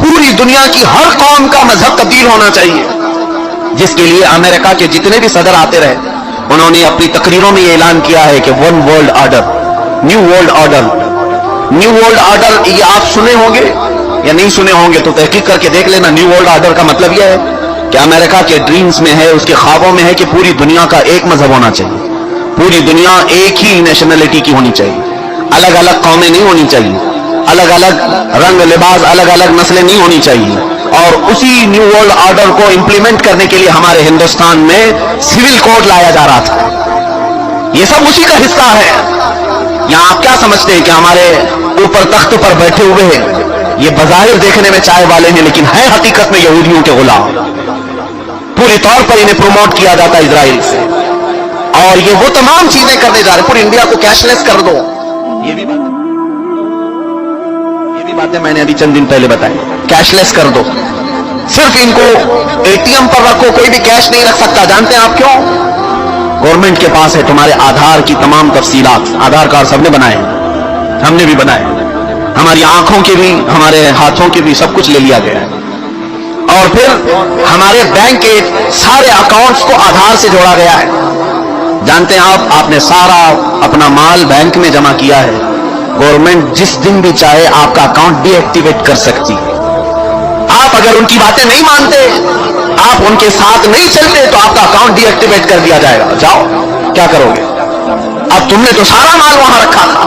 پوری دنیا کی ہر قوم کا مذہب تبدیل ہونا چاہیے، جس کے لیے امریکہ کے جتنے بھی صدر آتے رہے انہوں نے اپنی تقریروں میں یہ اعلان کیا ہے کہ one world order, new world order, new world order. یہ آپ سنے ہوں گے یا نہیں سنے ہوں گے تو تحقیق کر کے دیکھ لینا۔ نیو ورلڈ آرڈر کا مطلب یہ ہے کہ امریکہ کے ڈریمز میں ہے، اس کے خوابوں میں ہے کہ پوری دنیا کا ایک مذہب ہونا چاہیے، پوری دنیا ایک ہی نیشنلٹی کی ہونی چاہیے، الگ الگ قومیں نہیں ہونی چاہیے، الگ الگ رنگ لباس، الگ الگ نسلیں نہیں ہونی چاہیے۔ اور اسی نیو ورلڈ آرڈر کو امپلیمنٹ کرنے کے لیے ہمارے ہندوستان میں سول کوڈ لایا جا رہا تھا، یہ سب اسی کا حصہ ہے۔ یہاں آپ کیا سمجھتے ہیں کہ ہمارے اوپر تخت پر بیٹھے ہوئے ہیں، یہ بظاہر دیکھنے میں چائے والے ہیں لیکن ہیں حقیقت میں یہودیوں کے غلام، پوری طور پر انہیں پروموٹ کیا جاتا ہے اسرائیل سے، اور یہ وہ تمام چیزیں کرنے جا رہے ہیں۔ پوری انڈیا کو کیش لیس کر دو، یہ بھی باتیں میں نے ابھی چند دن پہلے بتائی، کیش لیس کر دو، صرف ان کو اے ٹی ایم پر رکھو، کوئی بھی کیش نہیں رکھ سکتا۔ جانتے ہیں آپ کیوں؟ گورنمنٹ کے پاس ہے تمہارے آدھار کی تمام تفصیلات، آدھار کارڈ سب نے بنائے، ہم نے بھی بنائے، ہماری آنکھوں کے بھی، ہمارے ہاتھوں کے بھی، سب کچھ لے لیا گیا ہے، اور پھر ہمارے بینک کے سارے اکاؤنٹس کو آدھار سے جوڑا گیا ہے۔ جانتے ہیں آپ نے سارا اپنا مال بینک میں جمع کیا ہے، گورنمنٹ جس دن بھی چاہے آپ کا اکاؤنٹ ڈی ایکٹیویٹ کر سکتی ہے۔ آپ اگر ان کی باتیں نہیں مانتے، آپ ان کے ساتھ نہیں چلتے تو آپ کا اکاؤنٹ ڈی ایکٹیویٹ کر دیا جائے گا، جاؤ کیا کرو گے؟ اب تم نے تو سارا مال وہاں رکھا تھا۔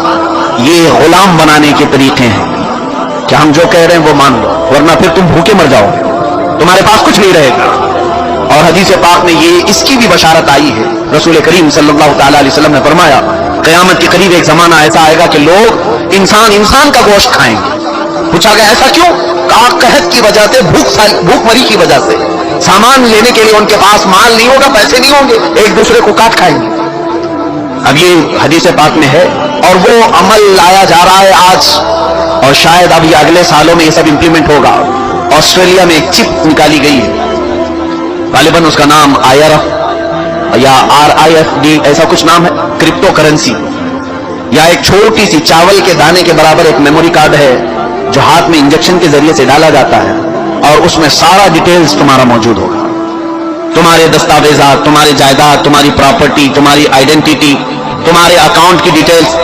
یہ غلام بنانے کے طریقے ہیں کہ ہم جو کہہ رہے ہیں وہ مان لو، ورنہ پھر تم بھوکے مر جاؤ گے، تمہارے پاس کچھ نہیں رہے گا۔ اور حدیث پاک میں یہ اس کی بھی بشارت آئی ہے، رسول کریم صلی اللہ تعالی علیہ وسلم نے فرمایا قیامت کے قریب ایک زمانہ ایسا آئے گا کہ لوگ انسان کا گوشت کھائیں گے۔ پوچھا گیا ایسا کیوں؟ کہا قحط کی وجہ سے، بھوک مری کی وجہ سے، سامان لینے کے لیے ان کے پاس مال نہیں ہوگا، پیسے نہیں ہوں گے، ایک دوسرے کو کاٹ کھائیں گے۔ اب یہ حدیث پاک میں ہے، اور وہ عمل لایا جا رہا ہے آج، اور شاید اب یہ اگلے سالوں میں یہ سب امپلیمنٹ ہوگا۔ آسٹریلیا میں ایک چپ نکالی گئی ہے، غالباً اس کا نام IRF یا RIFD ایسا کچھ نام ہے، کرپٹو کرنسی، یا ایک چھوٹی سی چاول کے دانے کے برابر ایک میموری کارڈ ہے جو ہاتھ میں انجیکشن کے ذریعے سے ڈالا جاتا ہے، اور اس میں سارا ڈیٹیلز تمہارا موجود ہوگا، تمہارے دستاویزات، تمہاری جائیداد، تمہاری پراپرٹی، تمہاری آئیڈینٹی، تمہارے اکاؤنٹ کی ڈیٹیلز،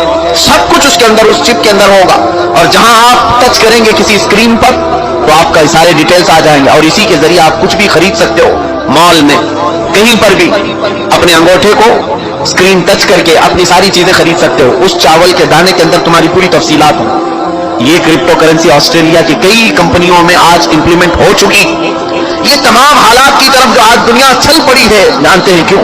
سب کچھ اس کے اندر، اس چپ کے اندر ہوگا۔ اور جہاں آپ ٹچ کریں گے کسی اسکرین پر تو آپ کا سارے ڈیٹیلز آ جائیں گے، اور اسی کے ذریعے آپ کچھ بھی خرید سکتے ہو، مال میں کہیں پر بھی اپنے انگوٹھے کو اسکرین ٹچ کر کے اپنی ساری چیزیں خرید سکتے ہو، اس چاول کے دانے کے اندر تمہاری پوری تفصیلات ہوں۔ یہ کرپٹو کرنسی آسٹریلیا کی کئی کمپنیوں میں آج امپلیمنٹ ہو چکی۔ یہ تمام حالات کی طرف جو آج دنیا چل پڑی ہے، جانتے ہیں کیوں؟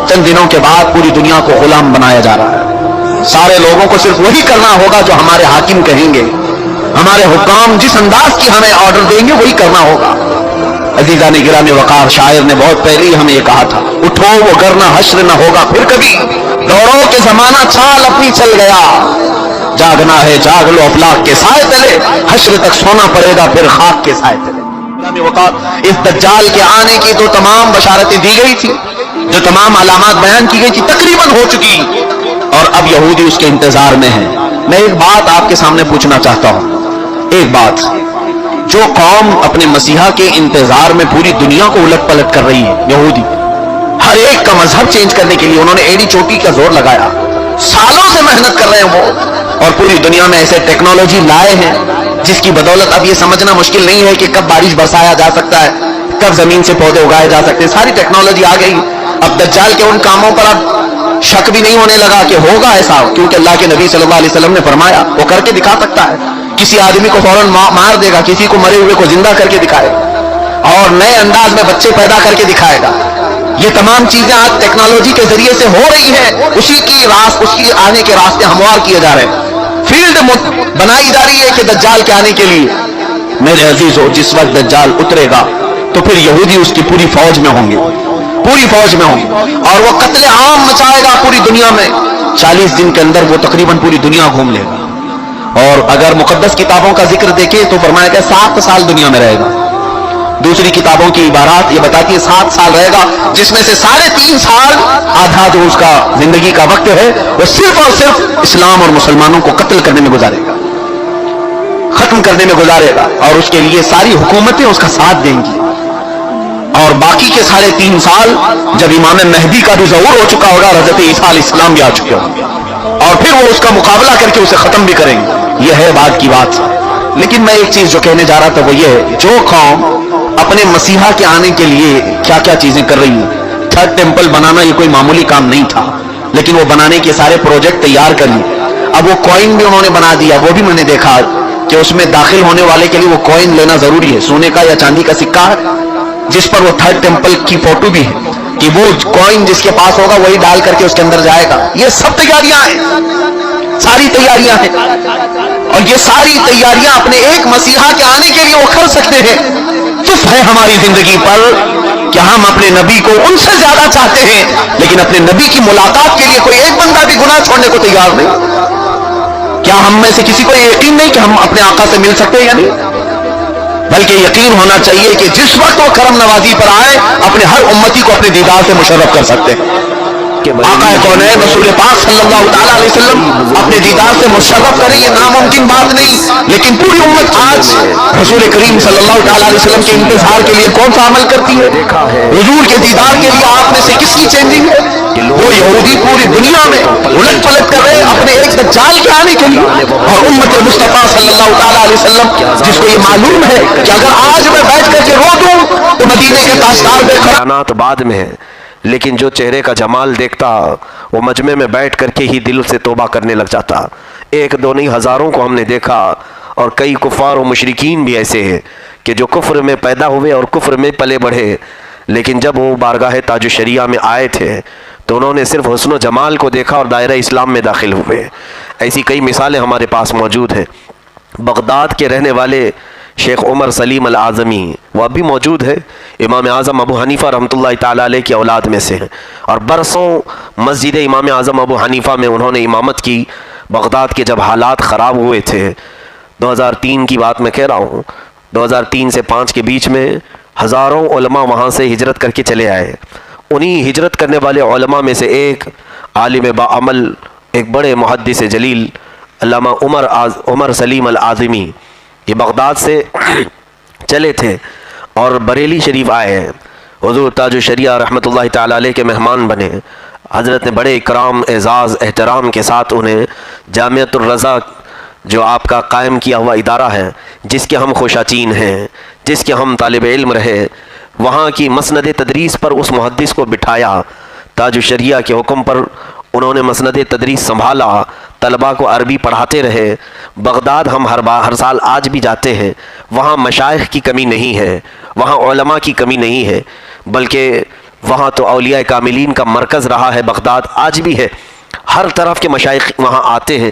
چند دنوں کے بعد پوری دنیا کو غلام بنایا جا رہا ہے۔ سارے لوگوں کو صرف وہی کرنا ہوگا جو ہمارے حاکم کہیں گے، ہمارے حکام جس انداز کی ہمیں آرڈر دیں گے وہی کرنا ہوگا۔ عزیزان گرامی وقار، شاعر نے بہت پہلے ہی ہمیں یہ کہا تھا، اٹھو وہ کرنا حشر نہ ہوگا پھر کبھی، دوڑو کہ زمانہ چال اپنی چل گیا، جاگنا ہے جاگ لو افلاک کے سائے تلے، حشر تک سونا پڑے گا پھر خاک کے سائے تلے۔ اس دجال کے آنے کی تو تمام بشارتیں دی گئی تھی، جو تمام علامات بیان کی گئی تھی تقریباً ہو چکی، اور اب یہودی اس کے انتظار میں ہیں۔ میں ایک بات آپ کے سامنے پوچھنا چاہتا ہوں، ایک بات، جو قوم اپنے مسیحا کے انتظار میں پوری دنیا کو الٹ پلٹ کر رہی ہے، یہودی، ہر ایک کا مذہب چینج کرنے کے لیے انہوں نے ایڑی چوٹی کا زور لگایا، سالوں سے محنت کر رہے ہیں وہ، اور پوری دنیا میں ایسے ٹیکنالوجی لائے ہیں جس کی بدولت اب یہ سمجھنا مشکل نہیں ہے کہ کب بارش برسایا جا سکتا ہے، کب زمین سے پودے اگائے جا سکتے ہیں، ساری ٹیکنالوجی آ گئی۔ اب دجال کے ان کاموں پر اب شک بھی نہیں ہونے لگا کہ ہوگا ایسا، کیونکہ اللہ کے نبی صلی اللہ علیہ وسلم نے فرمایا وہ کر کے دکھا سکتا ہے، کسی آدمی کو فوراً مار دے گا، کسی کو مرے ہوئے کو زندہ کر کے دکھائے گا، اور نئے انداز میں بچے پیدا کر کے دکھائے گا۔ یہ تمام چیزیں آج ٹیکنالوجی کے ذریعے سے ہو رہی ہیں، اسی کی آنے کے راستے ہموار کیے جا رہے ہیں، فیلڈ بنائی جا رہی ہے کہ دجال کے آنے کے لیے۔ میرے عزیزو، جس وقت دجال اترے گا تو پھر یہودی اس کی پوری فوج میں ہوں گے، پوری فوج میں ہوں گے، اور وہ قتل عام مچائے گا پوری دنیا میں۔ 40 دن کے اندر وہ تقریباً پوری دنیا گھوم لے گا، اور اگر مقدس کتابوں کا ذکر دیکھیں تو فرمایا کہ 7 سال دنیا میں رہے گا۔ دوسری کتابوں کی عبارات یہ بتاتی ہے 7 سال رہے گا، جس میں سے 3.5 سال آدھا جو اس کا زندگی کا وقت ہے وہ صرف اور صرف اسلام اور مسلمانوں کو قتل کرنے میں گزارے گا، ختم کرنے میں گزارے گا، اور اس کے لیے ساری حکومتیں اس کا ساتھ دیں گی، اور باقی کے 3.5 سال جب امام مہدی کا بھی ظہور ہو چکا ہوگا، حضرت عیسیٰ علیہ السلام بھی آ چکے ہوں گے، اور پھر وہ اس کا مقابلہ کر کے اسے ختم بھی کریں گے۔ یہ ہے بات کی بات۔ لیکن میں ایک چیز جو کہنے جا رہا تھا وہ یہ ہے، جو قوم اپنے مسیحا کے آنے کے لیے کیا کیا چیزیں کر رہی ہیں، 3rd ٹیمپل بنانا یہ کوئی معمولی کام نہیں تھا، لیکن وہ بنانے کے سارے پروجیکٹ تیار کر لیے۔ اب وہ کوئن بھی انہوں نے بنا دیا، وہ بھی میں نے دیکھا کہ اس میں داخل ہونے والے کے لیے وہ کوئن لینا ضروری ہے، سونے کا یا چاندی کا سکہ ہے، جس پر وہ 3rd ٹیمپل کی فوٹو بھی ہے کہ وہ کوئن جس کے پاس ہوگا وہی ڈال کر کے اس کے اندر جائے گا۔ یہ سب تیاریاں ہیں، ساری تیاریاں ہیں، اور یہ ساری تیاریاں اپنے ایک مسیحا کے آنے کے لیے وہ کر سکتے ہیں۔ صرف ہے ہماری زندگی پر کہ ہم اپنے نبی کو ان سے زیادہ چاہتے ہیں، لیکن اپنے نبی کی ملاقات کے لیے کوئی ایک بندہ بھی گناہ چھوڑنے کو تیار نہیں۔ کیا ہم میں سے کسی کو یہ یقین نہیں کہ ہم اپنے آقا سے مل سکتے ہیں یا نہیں؟ بلکہ یقین ہونا چاہیے کہ جس وقت وہ کرم نوازی پر آئے اپنے ہر امتی کو اپنے دیدار سے مشرف کر سکتے ہیں۔ آقا کونین رسول پاک صلی اللہ تعالیٰ علیہ وسلم اپنے دیدار سے مشرف کریں، یہ ناممکن بات نہیں، لیکن پوری امت آج رسول کریم صلی اللہ تعالیٰ علیہ وسلم کے انتظار کے لیے کون سا عمل کرتی ہے؟ حضور کے دیدار کے لیے آپ میں سے کس کی چینجنگ ہے؟ وہ یہودی پوری دنیا میں الٹ پلٹ کر رہے اپنے ایک دجال کے آنے کے لیے، اور امت مصطفیٰ صلی اللہ تعالیٰ علیہ وسلم جس کو یہ معلوم ہے کہ اگر آج میں بیٹھ کر کے رو دوں تو مدینے کے تاجدار بے خبر بعد میں ہے، لیکن جو چہرے کا جمال دیکھتا وہ مجمع میں بیٹھ کر کے ہی دل سے توبہ کرنے لگ جاتا۔ 1-2 نہیں، ہزاروں کو ہم نے دیکھا، اور کئی کفار و مشرکین بھی ایسے ہیں کہ جو کفر میں پیدا ہوئے اور کفر میں پلے بڑھے، لیکن جب وہ بارگاہ تاج الشریعہ میں آئے تھے تو انہوں نے صرف حسن و جمال کو دیکھا اور دائرہ اسلام میں داخل ہوئے۔ ایسی کئی مثالیں ہمارے پاس موجود ہیں۔ بغداد کے رہنے والے شیخ عمر سلیم الاعظمی وہ اب بھی موجود ہے، امام اعظم ابو حنیفہ رحمۃ اللہ تعالیٰ علیہ کی اولاد میں سے ہیں، اور برسوں مسجد امام اعظم ابو حنیفہ میں انہوں نے امامت کی۔ بغداد کے جب حالات خراب ہوئے تھے، 2003 کی بات میں کہہ رہا ہوں، 2003 سے 5 کے بیچ میں ہزاروں علماء وہاں سے ہجرت کر کے چلے آئے۔ انہی ہجرت کرنے والے علماء میں سے ایک عالم باعمل، ایک بڑے محدث جلیل علامہ عمر سلیم الاعظمی، یہ بغداد سے چلے تھے اور بریلی شریف آئے ہیں۔ حضور تاج الشریعہ رحمۃ اللہ تعالیٰ علیہ کے مہمان بنے۔ حضرت نے بڑے اکرام، اعزاز، احترام کے ساتھ انہیں جامعۃ الرضا جو آپ کا قائم کیا ہوا ادارہ ہے، جس کے ہم خوشاچین ہیں، جس کے ہم طالب علم رہے، وہاں کی مسند تدریس پر اس محدث کو بٹھایا۔ تاج الشریعہ کے حکم پر انہوں نے مسند تدریس سنبھالا، طلباء کو عربی پڑھاتے رہے۔ بغداد ہم ہر سال آج بھی جاتے ہیں، وہاں مشائخ کی کمی نہیں ہے، وہاں علماء کی کمی نہیں ہے، بلکہ وہاں تو اولیاء کاملین کا مرکز رہا ہے۔ بغداد آج بھی ہے، ہر طرف کے مشائخ وہاں آتے ہیں۔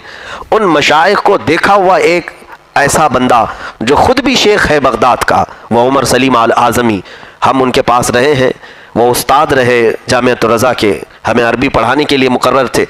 ان مشائخ کو دیکھا ہوا ایک ایسا بندہ جو خود بھی شیخ ہے بغداد کا، وہ عمر سلیم اعظمی، ہم ان کے پاس رہے ہیں، وہ استاد رہے جامعۃ الرضا کے، ہمیں عربی پڑھانے کے لیے مقرر تھے۔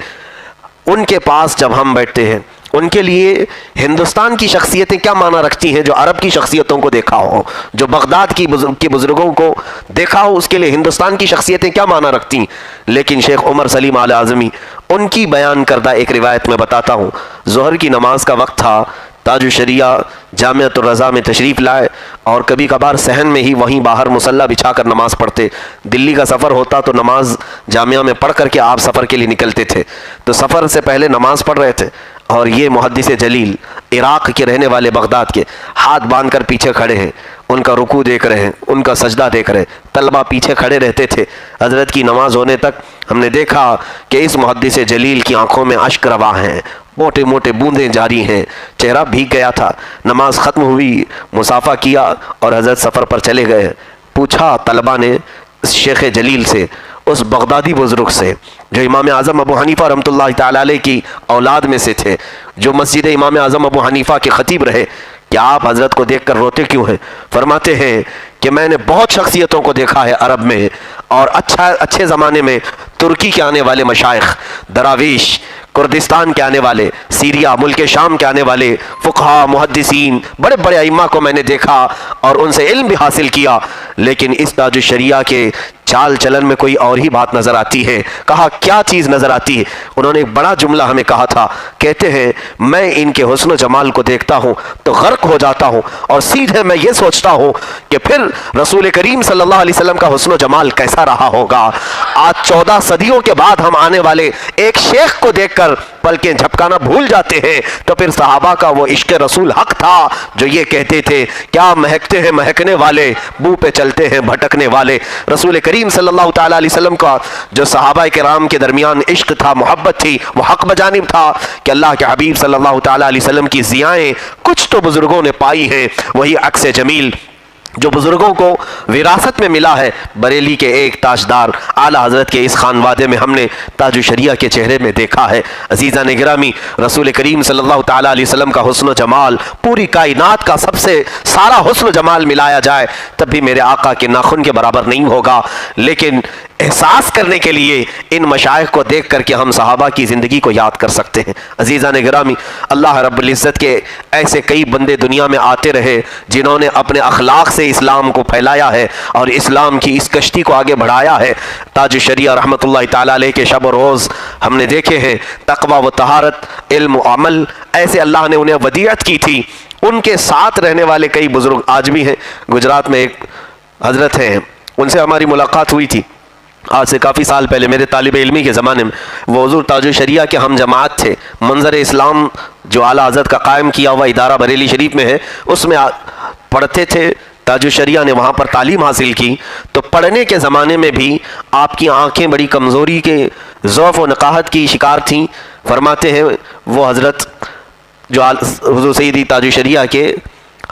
ان کے پاس جب ہم بیٹھتے ہیں، ان کے لیے ہندوستان کی شخصیتیں کیا معنی رکھتی ہیں، جو عرب کی شخصیتوں کو دیکھا ہو، جو بغداد کی بزرگوں کو دیکھا ہو، اس کے لیے ہندوستان کی شخصیتیں کیا معنی رکھتی ہیں۔ لیکن شیخ عمر سلیم اعظمی، ان کی بیان کردہ ایک روایت میں بتاتا ہوں، ظہر کی نماز کا وقت تھا، تاج الشریعہ جامعۃ الرضا میں تشریف لائے اور کبھی کبھار صحن میں ہی وہیں باہر مصلی بچھا کر نماز پڑھتے۔ دلی کا سفر ہوتا تو نماز جامعہ میں پڑھ کر کے آپ سفر کے لیے نکلتے تھے، تو سفر سے پہلے نماز پڑھ رہے تھے اور یہ محدث جلیل عراق کے رہنے والے بغداد کے ہاتھ باندھ کر پیچھے کھڑے ہیں، ان کا رکوع دیکھ رہے ہیں، ان کا سجدہ دیکھ رہے ہیں، طلبہ پیچھے کھڑے رہتے تھے۔ حضرت کی نماز ہونے تک ہم نے دیکھا کہ اس محدث جلیل کی آنکھوں میں اشک رواں ہیں، موٹے موٹے بوندیں جاری ہیں، چہرہ بھیگ گیا تھا۔ نماز ختم ہوئی، مصافحہ کیا اور حضرت سفر پر چلے گئے۔ پوچھا طلبہ نے شیخ جلیل سے، اس بغدادی بزرگ سے جو امام اعظم ابو حنیفہ رحمۃ اللہ تعالی علیہ کی اولاد میں سے تھے، جو مسجد امام اعظم ابو حنیفہ کے خطیب رہے، کہ آپ حضرت کو دیکھ کر روتے کیوں ہیں؟ فرماتے ہیں کہ میں نے بہت شخصیتوں کو دیکھا ہے عرب میں، اور اچھے زمانے میں ترکی کے آنے والے مشائخ، دراویش، کردستان کے آنے والے، سیریا ملک شام کے آنے والے فقہا، محدثین، بڑے بڑے ائمہ کو میں نے دیکھا اور ان سے علم بھی حاصل کیا، لیکن اس تاج الشریعہ کے چال چلن میں کوئی اور ہی بات نظر آتی ہے۔ کہا کیا چیز نظر آتی ہے؟ انہوں نے ایک بڑا جملہ ہمیں کہا تھا، کہتے ہیں میں ان کے حسن و جمال کو دیکھتا ہوں تو غرق ہو جاتا ہوں، اور سیدھے میں یہ سوچتا ہوں کہ پھر رسول کریم صلی اللہ علیہ وسلم کا حسن و جمال کیسا رہا ہوگا۔ آج 14 صدیوں کے بعد ہم آنے والے ایک شیخ کو دیکھ کر پلکیں جھپکانا بھول جاتے ہیں، تو پھر صحابہ کا وہ عشق رسول حق تھا جو یہ کہتے تھے کیا مہکتے ہیں مہکنے والے، بو پہ چلتے ہیں بھٹکنے والے۔ رسول کریم صلی اللہ تعالیٰ علیہ وسلم کا جو صحابہ کرام کے درمیان عشق تھا، محبت تھی، وہ حق بجانب تھا کہ اللہ کے حبیب صلی اللہ تعالیٰ علیہ وسلم کی ضیائیں کچھ تو بزرگوں نے پائی ہیں، وہی عکس جمیل جو بزرگوں کو وراثت میں ملا ہے۔ بریلی کے ایک تاجدار اعلیٰ حضرت کے اس خانوادے میں ہم نے تاج الشریعہ کے چہرے میں دیکھا ہے۔ عزیزان گرامی، رسول کریم صلی اللہ تعالیٰ علیہ وسلم کا حسن و جمال، پوری کائنات کا سب سے سارا حسن و جمال ملایا جائے تب بھی میرے آقا کے ناخن کے برابر نہیں ہوگا، لیکن احساس کرنے کے لیے ان مشائخ کو دیکھ کر کے ہم صحابہ کی زندگی کو یاد کر سکتے ہیں۔ عزیزان گرامی، اللہ رب العزت کے ایسے کئی بندے دنیا میں آتے رہے جنہوں نے اپنے اخلاق سے اسلام کو پھیلایا ہے اور اسلام کی اس کشتی کو آگے بڑھایا ہے۔ تاج الشریعہ رحمۃ اللہ تعالیٰ علیہ کے شب و روز ہم نے دیکھے ہیں، تقوی و طہارت، علم و عمل، ایسے اللہ نے انہیں ودیعت کی تھی۔ ان کے ساتھ رہنے والے کئی بزرگ آج بھی ہیں۔ گجرات میں ایک حضرت ہیں، ان سے ہماری ملاقات ہوئی تھی آج سے کافی سال پہلے، میرے طالب علمی کے زمانے میں۔ وہ حضور تاج الشریعہ کے ہم جماعت تھے۔ منظر اسلام جو اعلیٰ حضرت کا قائم کیا ہوا ادارہ بریلی شریف میں ہے، اس میں پڑھتے تھے۔ تاج الشریعہ نے وہاں پر تعلیم حاصل کی، تو پڑھنے کے زمانے میں بھی آپ کی آنکھیں بڑی کمزوری کے ضعف و نقاہت کی شکار تھیں۔ فرماتے ہیں وہ حضرت جو حضور سیدی تاج الشریعہ کے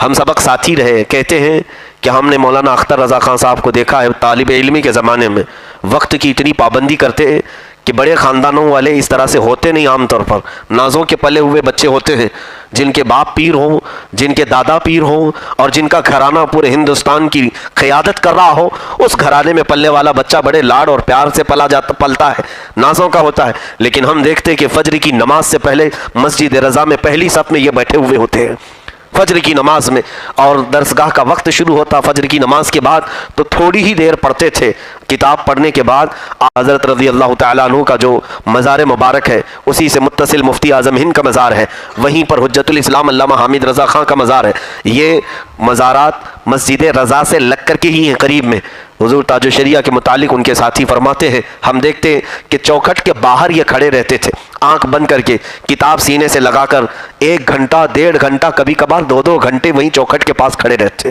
ہم سبق ساتھی رہے، کہتے ہیں کہ ہم نے مولانا اختر رضا خان صاحب کو دیکھا ہے طالب علمی کے زمانے میں، وقت کی اتنی پابندی کرتے ہیں کہ بڑے خاندانوں والے اس طرح سے ہوتے نہیں، عام طور پر نازوں کے پلے ہوئے بچے ہوتے ہیں جن کے باپ پیر ہوں، جن کے دادا پیر ہوں، اور جن کا گھرانہ پورے ہندوستان کی قیادت کر رہا ہو۔ اس گھرانے میں پلنے والا بچہ بڑے لاڈ اور پیار سے پلتا ہے، نازوں کا ہوتا ہے، لیکن ہم دیکھتے کہ فجر کی نماز سے پہلے مسجد رضا میں پہلی صف میں یہ بیٹھے ہوئے ہوتے ہیں فجر کی نماز میں، اور درسگاہ کا وقت شروع ہوتا فجر کی نماز کے بعد تو تھوڑی ہی دیر پڑھتے تھے۔ کتاب پڑھنے کے بعد حضرت رضی اللہ تعالیٰ عنہ کا جو مزار مبارک ہے، اسی سے متصل مفتی اعظم ہند کا مزار ہے، وہیں پر حجت الاسلام علامہ حامد رضا خان کا مزار ہے۔ یہ مزارات مسجد رضا سے لگ کر کے ہی ہیں قریب میں۔ حضور تاج الشریعہ کے متعلق ان کے ساتھی فرماتے ہیں، ہم دیکھتے ہیں کہ چوکھٹ کے باہر یہ کھڑے رہتے تھے، آنکھ بند کر کے کتاب سینے سے لگا کر 1 گھنٹہ 1.5 گھنٹہ کبھی کبھار 2 گھنٹے وہیں چوکھٹ کے پاس کھڑے رہتے،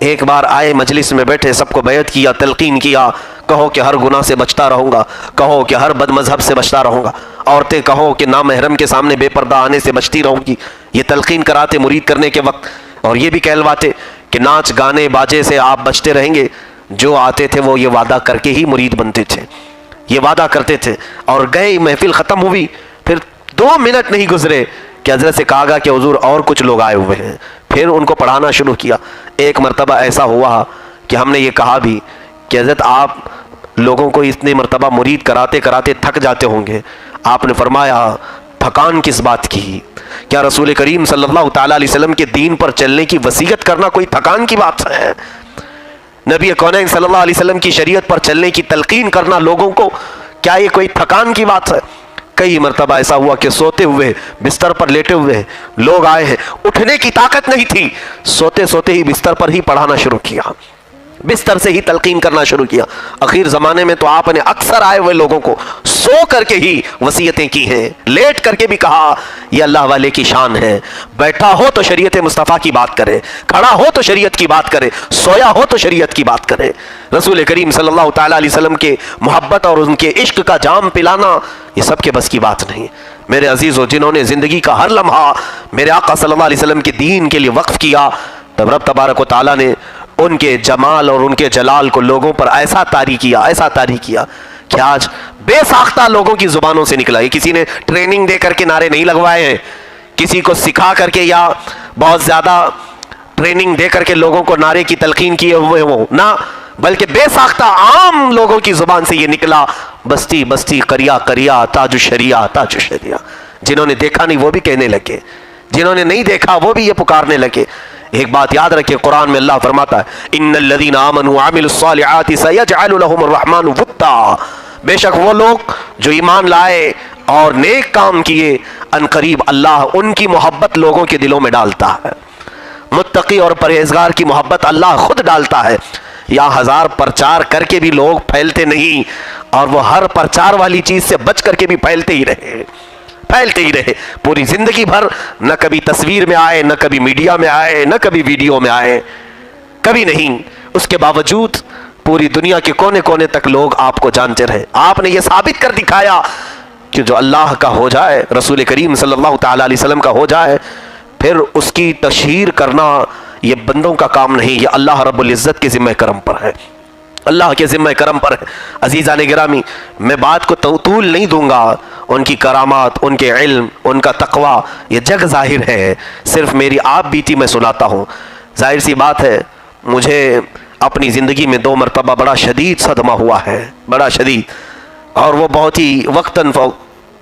ایک بار آئے مجلس میں بیٹھے، سب کو بیعت کیا، تلقین کیا، کہو کہ ہر گناہ سے بچتا رہوں گا، کہو کہ ہر بد مذہب سے بچتا رہوں گا، عورتیں کہو کہ نامحرم کے سامنے بے پردہ آنے سے بچتی رہوں گی. یہ تلقین کراتے مرید کرنے کے وقت، اور یہ بھی کہلواتے کہ ناچ گانے باجے سے آپ بچتے رہیں گے. جو آتے تھے وہ یہ وعدہ کر کے ہی مرید بنتے تھے، یہ وعدہ کرتے تھے. اور گئے، محفل ختم ہوئی، پھر 2 منٹ نہیں گزرے کہ حضرت سے کہا گا کہ حضور اور کچھ لوگ آئے ہوئے ہیں. پھر ان کو پڑھانا شروع کیا. ایک مرتبہ ایسا ہوا کہ ہم نے یہ کہا بھی کہ حضرت آپ لوگوں کو اتنے مرتبہ مرید کراتے کراتے تھک جاتے ہوں گے. آپ نے فرمایا تھکان کس بات کی؟ کیا رسول کریم صلی اللہ تعالیٰ علیہ وسلم کے دین پر چلنے کی وصیت کرنا کوئی تھکان کی بات ہے؟ نبی کونین صلی اللہ علیہ وسلم کی شریعت پر چلنے کی تلقین کرنا لوگوں کو، کیا یہ کوئی تھکان کی بات ہے؟ کئی مرتبہ ایسا ہوا کہ سوتے ہوئے، بستر پر لیٹے ہوئے لوگ آئے ہیں، اٹھنے کی طاقت نہیں تھی، سوتے سوتے ہی بستر پر ہی پڑھانا شروع کیا، بستر سے ہی تلقین کرنا شروع کیا. اخیر زمانے میں تو آپ نے اکثر آئے ہوئے لوگوں کو سو کر کے ہی وصیتیں کی ہیں، لیٹ کر کے بھی کہا یہ اللہ والے کی شان ہے، بیٹھا ہو تو شریعت مصطفیٰ کی بات کرے، کھڑا ہو تو شریعت کی بات کرے، سویا ہو تو شریعت کی بات کرے. رسول کریم صلی اللہ تعالیٰ علیہ وسلم کے محبت اور ان کے عشق کا جام پلانا یہ سب کے بس کی بات نہیں. میرے عزیزو، جنہوں نے زندگی کا ہر لمحہ میرے آقا صلی اللہ علیہ وسلم کے دین کے لیے وقف کیا، تب رب تبارک و تعالیٰ نے ان کے جمال اور ان کے جلال کو لوگوں پر ایسا طاری کیا، ایسا طاری کیا کہ آج بے ساختہ لوگوں کی زبانوں سے نکلا. یہ کسی نے ٹریننگ دے کر کے نعرے نہیں لگوائے ہیں، کسی کو سکھا کر کے یا بہت زیادہ ٹریننگ دے کر کے لوگوں کو نعرے کی تلقین کیے ہوئے ہوں، نہ، بلکہ بے ساختہ عام لوگوں کی زبان سے یہ نکلا، بستی بستی قریہ قریہ تاج الشریعہ تاج الشریعہ. جنہوں نے دیکھا نہیں وہ بھی کہنے لگے، جنہوں نے نہیں دیکھا وہ بھی یہ پکارنے لگے. ایک بات یاد رکھیں، قرآن میں اللہ فرماتا ہے ان الذین آمنوا وعملوا الصالحات سیجعل لهم الرحمن ودا، بے شک وہ لوگ جو ایمان لائے اور نیک کام کیے، ان قریب اللہ ان کی محبت لوگوں کے دلوں میں ڈالتا ہے. متقی اور پرہیزگار کی محبت اللہ خود ڈالتا ہے. یا ہزار پرچار کر کے بھی لوگ پھیلتے نہیں، اور وہ ہر پرچار والی چیز سے بچ کر کے بھی پھیلتے ہی رہے، پھیلتے ہی رہے پوری زندگی بھر. نہ کبھی تصویر میں آئے، نہ کبھی میڈیا میں آئے، نہ کبھی ویڈیو میں آئے، کبھی نہیں. اس کے باوجود پوری دنیا کے کونے کونے تک لوگ آپ کو جانتے رہے. آپ نے یہ ثابت کر دکھایا کہ جو اللہ کا ہو جائے، رسول کریم صلی اللہ تعالیٰ علیہ وسلم کا ہو جائے، پھر اس کی تشہیر کرنا یہ بندوں کا کام نہیں، یہ اللہ رب العزت کے ذمہ کرم پر ہے، اللہ کے ذمہ کرم پر ہے. عزیزان گرامی، میں بات کو طول نہیں دوں گا. ان کی کرامات، ان کے علم، ان کا تقوی یہ جگ ظاہر ہے، صرف میری آپ بیتی میں سناتا ہوں. ظاہر سی بات ہے، مجھے اپنی زندگی میں 2 مرتبہ بڑا شدید صدمہ ہوا ہے، بڑا شدید، اور وہ بہت ہی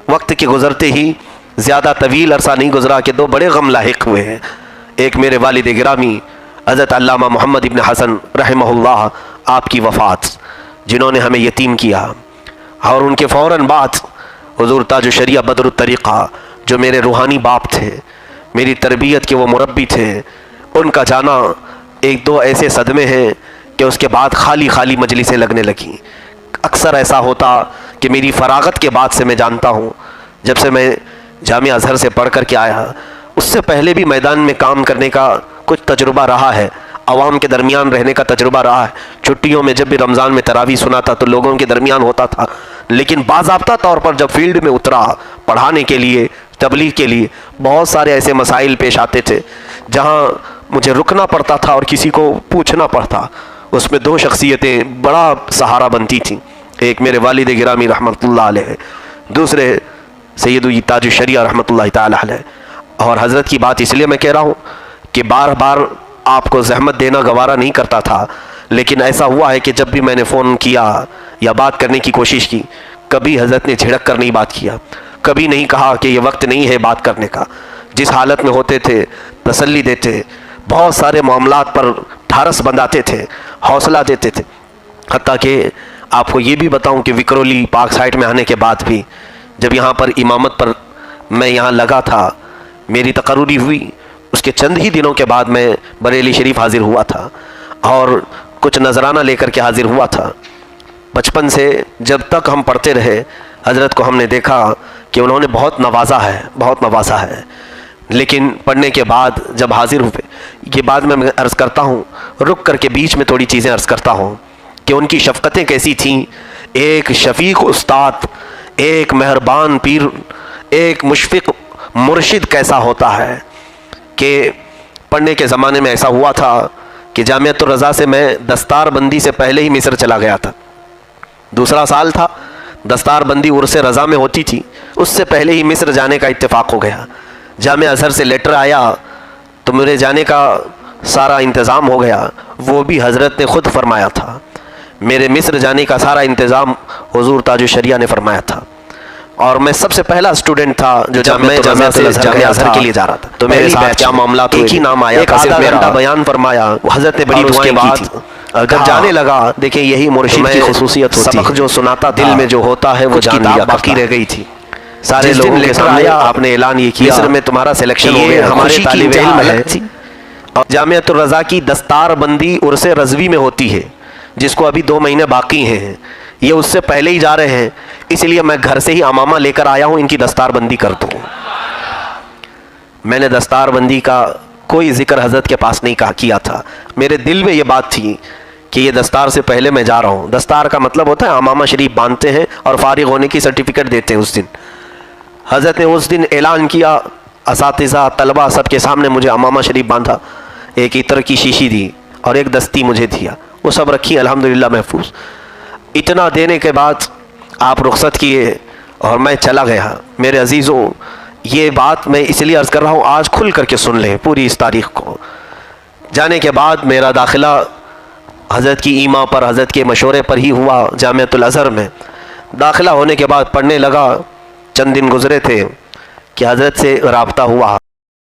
وقت کے گزرتے ہی زیادہ طویل عرصہ نہیں گزرا کہ 2 بڑے غم لاحق ہوئے ہیں. ایک میرے والد گرامی حضرت علامہ محمد ابن حسن رحمہ اللہ، آپ کی وفات، جنہوں نے ہمیں یتیم کیا، اور ان کے فوراً بعد حضور تاج الشریعہ بدر الطریقہ جو میرے روحانی باپ تھے، میری تربیت کے وہ مربی تھے، ان کا جانا 1-2 ایسے صدمے ہیں کہ اس کے بعد خالی خالی مجلسیں لگنے لگیں. اکثر ایسا ہوتا کہ میری فراغت کے بعد سے میں جانتا ہوں، جب سے میں جامعہ ازہر سے پڑھ کر کے آیا، اس سے پہلے بھی میدان میں کام کرنے کا کچھ تجربہ رہا ہے، عوام کے درمیان رہنے کا تجربہ رہا ہے. چھٹیوں میں جب بھی رمضان میں تراویح سنا تھا تو لوگوں کے درمیان ہوتا تھا، لیکن باضابطہ طور پر جب فیلڈ میں اترا پڑھانے کے لیے، تبلیغ کے لیے، بہت سارے ایسے مسائل پیش آتے تھے جہاں مجھے رکنا پڑتا تھا اور کسی کو پوچھنا پڑتا. اس میں 2 شخصیتیں بڑا سہارا بنتی تھیں، ایک میرے والد گرامی رحمۃ اللہ علیہ، دوسرے سیدی تاج الشریعہ رحمۃ اللہ تعالی علیہ. اور حضرت کی بات اس لیے میں کہہ رہا ہوں کہ بار بار آپ کو زحمت دینا گوارا نہیں کرتا تھا، لیکن ایسا ہوا ہے کہ جب بھی میں نے فون کیا یا بات کرنے کی کوشش کی، کبھی حضرت نے جھڑک کر نہیں بات کیا، کبھی نہیں کہا کہ یہ وقت نہیں ہے بات کرنے کا. جس حالت میں ہوتے تھے تسلی دیتے، بہت سارے معاملات پر ڈھارس بندھاتے تھے، حوصلہ دیتے تھے. حتیٰ کہ آپ کو یہ بھی بتاؤں کہ وکرولی پاک سائٹ میں آنے کے بعد بھی جب یہاں پر امامت پر میں یہاں لگا تھا، میری تقرری ہوئی، اس کے چند ہی دنوں کے بعد میں بریلی شریف حاضر ہوا تھا اور کچھ نذرانہ لے کر کے حاضر ہوا تھا. بچپن سے جب تک ہم پڑھتے رہے، حضرت کو ہم نے دیکھا کہ انہوں نے بہت نوازا ہے، بہت نوازا ہے، لیکن پڑھنے کے بعد جب حاضر ہوئے یہ بات میں عرض کرتا ہوں، رک کر کے بیچ میں تھوڑی چیزیں عرض کرتا ہوں کہ ان کی شفقتیں کیسی تھیں. ایک شفیق استاد، ایک مہربان پیر، ایک مشفق مرشد کیسا ہوتا ہے. کہ پڑھنے کے زمانے میں ایسا ہوا تھا کہ جامعۃ الرضا سے میں دستار بندی سے پہلے ہی مصر چلا گیا تھا. دوسرا سال تھا، دستار بندی عرس رضا میں ہوتی تھی، اس سے پہلے ہی مصر جانے کا اتفاق ہو گیا. جامعہ ازہر سے لیٹر آیا تو میرے جانے کا سارا انتظام ہو گیا. وہ بھی حضرت نے خود فرمایا تھا. میرے مصر جانے کا سارا انتظام حضور تاج الشریعہ نے فرمایا تھا، اور میں سب سے پہلا اسٹوڈنٹ تھا جو جامعہ ازہر کے لیے جا رہا تھا. تو میرے ساتھ کیا معاملات ہوئے، ایک ہی نام آیا، آدھا گھنٹہ بیان فرمایا، حضرت نے بڑی دعائیں کی تھی. جب جانے لگا، دیکھیں یہی مرشد کی خصوصیت ہوتی ہے، سبق جو سناتا دل میں جو ہوتا ہے وہ جان لیا. باقی رہ گئی تھی. سارے لوگوں کے سامنے آپ نے اعلان یہ کیا مصر میں تمہارا سلیکشن ہو گیا. ہمارے طالب علم ہے. اور جامعۃ الرضا کی دستار بندی عرس رضوی میں ہوتی ہے، جس کو ابھی 2 مہینے باقی ہیں. یہ اس سے پہلے ہی جا رہے ہیں، اس لیے میں گھر سے ہی امامہ لے کر آیا ہوں، ان کی دستار بندی کر دوں. میں نے دستار بندی کا کوئی ذکر حضرت کے پاس نہیں کیا تھا. میرے دل میں یہ بات تھی کہ یہ دستار سے پہلے میں جا رہا ہوں. دستار کا مطلب ہوتا ہے امامہ شریف باندھتے ہیں اور فارغ ہونے کی سرٹیفکیٹ دیتے ہیں. اس دن حضرت نے اس دن اعلان کیا، اساتذہ طلبہ سب کے سامنے مجھے امامہ شریف باندھا، ایک عطر کی شیشی دی اور ایک دستی مجھے دیا. وہ سب رکھی الحمدللہ محفوظ. اتنا دینے کے بعد آپ رخصت کیے اور میں چلا گیا. میرے عزیزوں، یہ بات میں اس لیے عرض کر رہا ہوں، آج کھل کر کے سن لیں پوری اس تاریخ کو. جانے کے بعد میرا داخلہ حضرت کی ایما پر، حضرت کے مشورے پر ہی ہوا جامعۃ الازہر میں. داخلہ ہونے کے بعد پڑھنے لگا. چند دن گزرے تھے کہ حضرت سے رابطہ ہوا.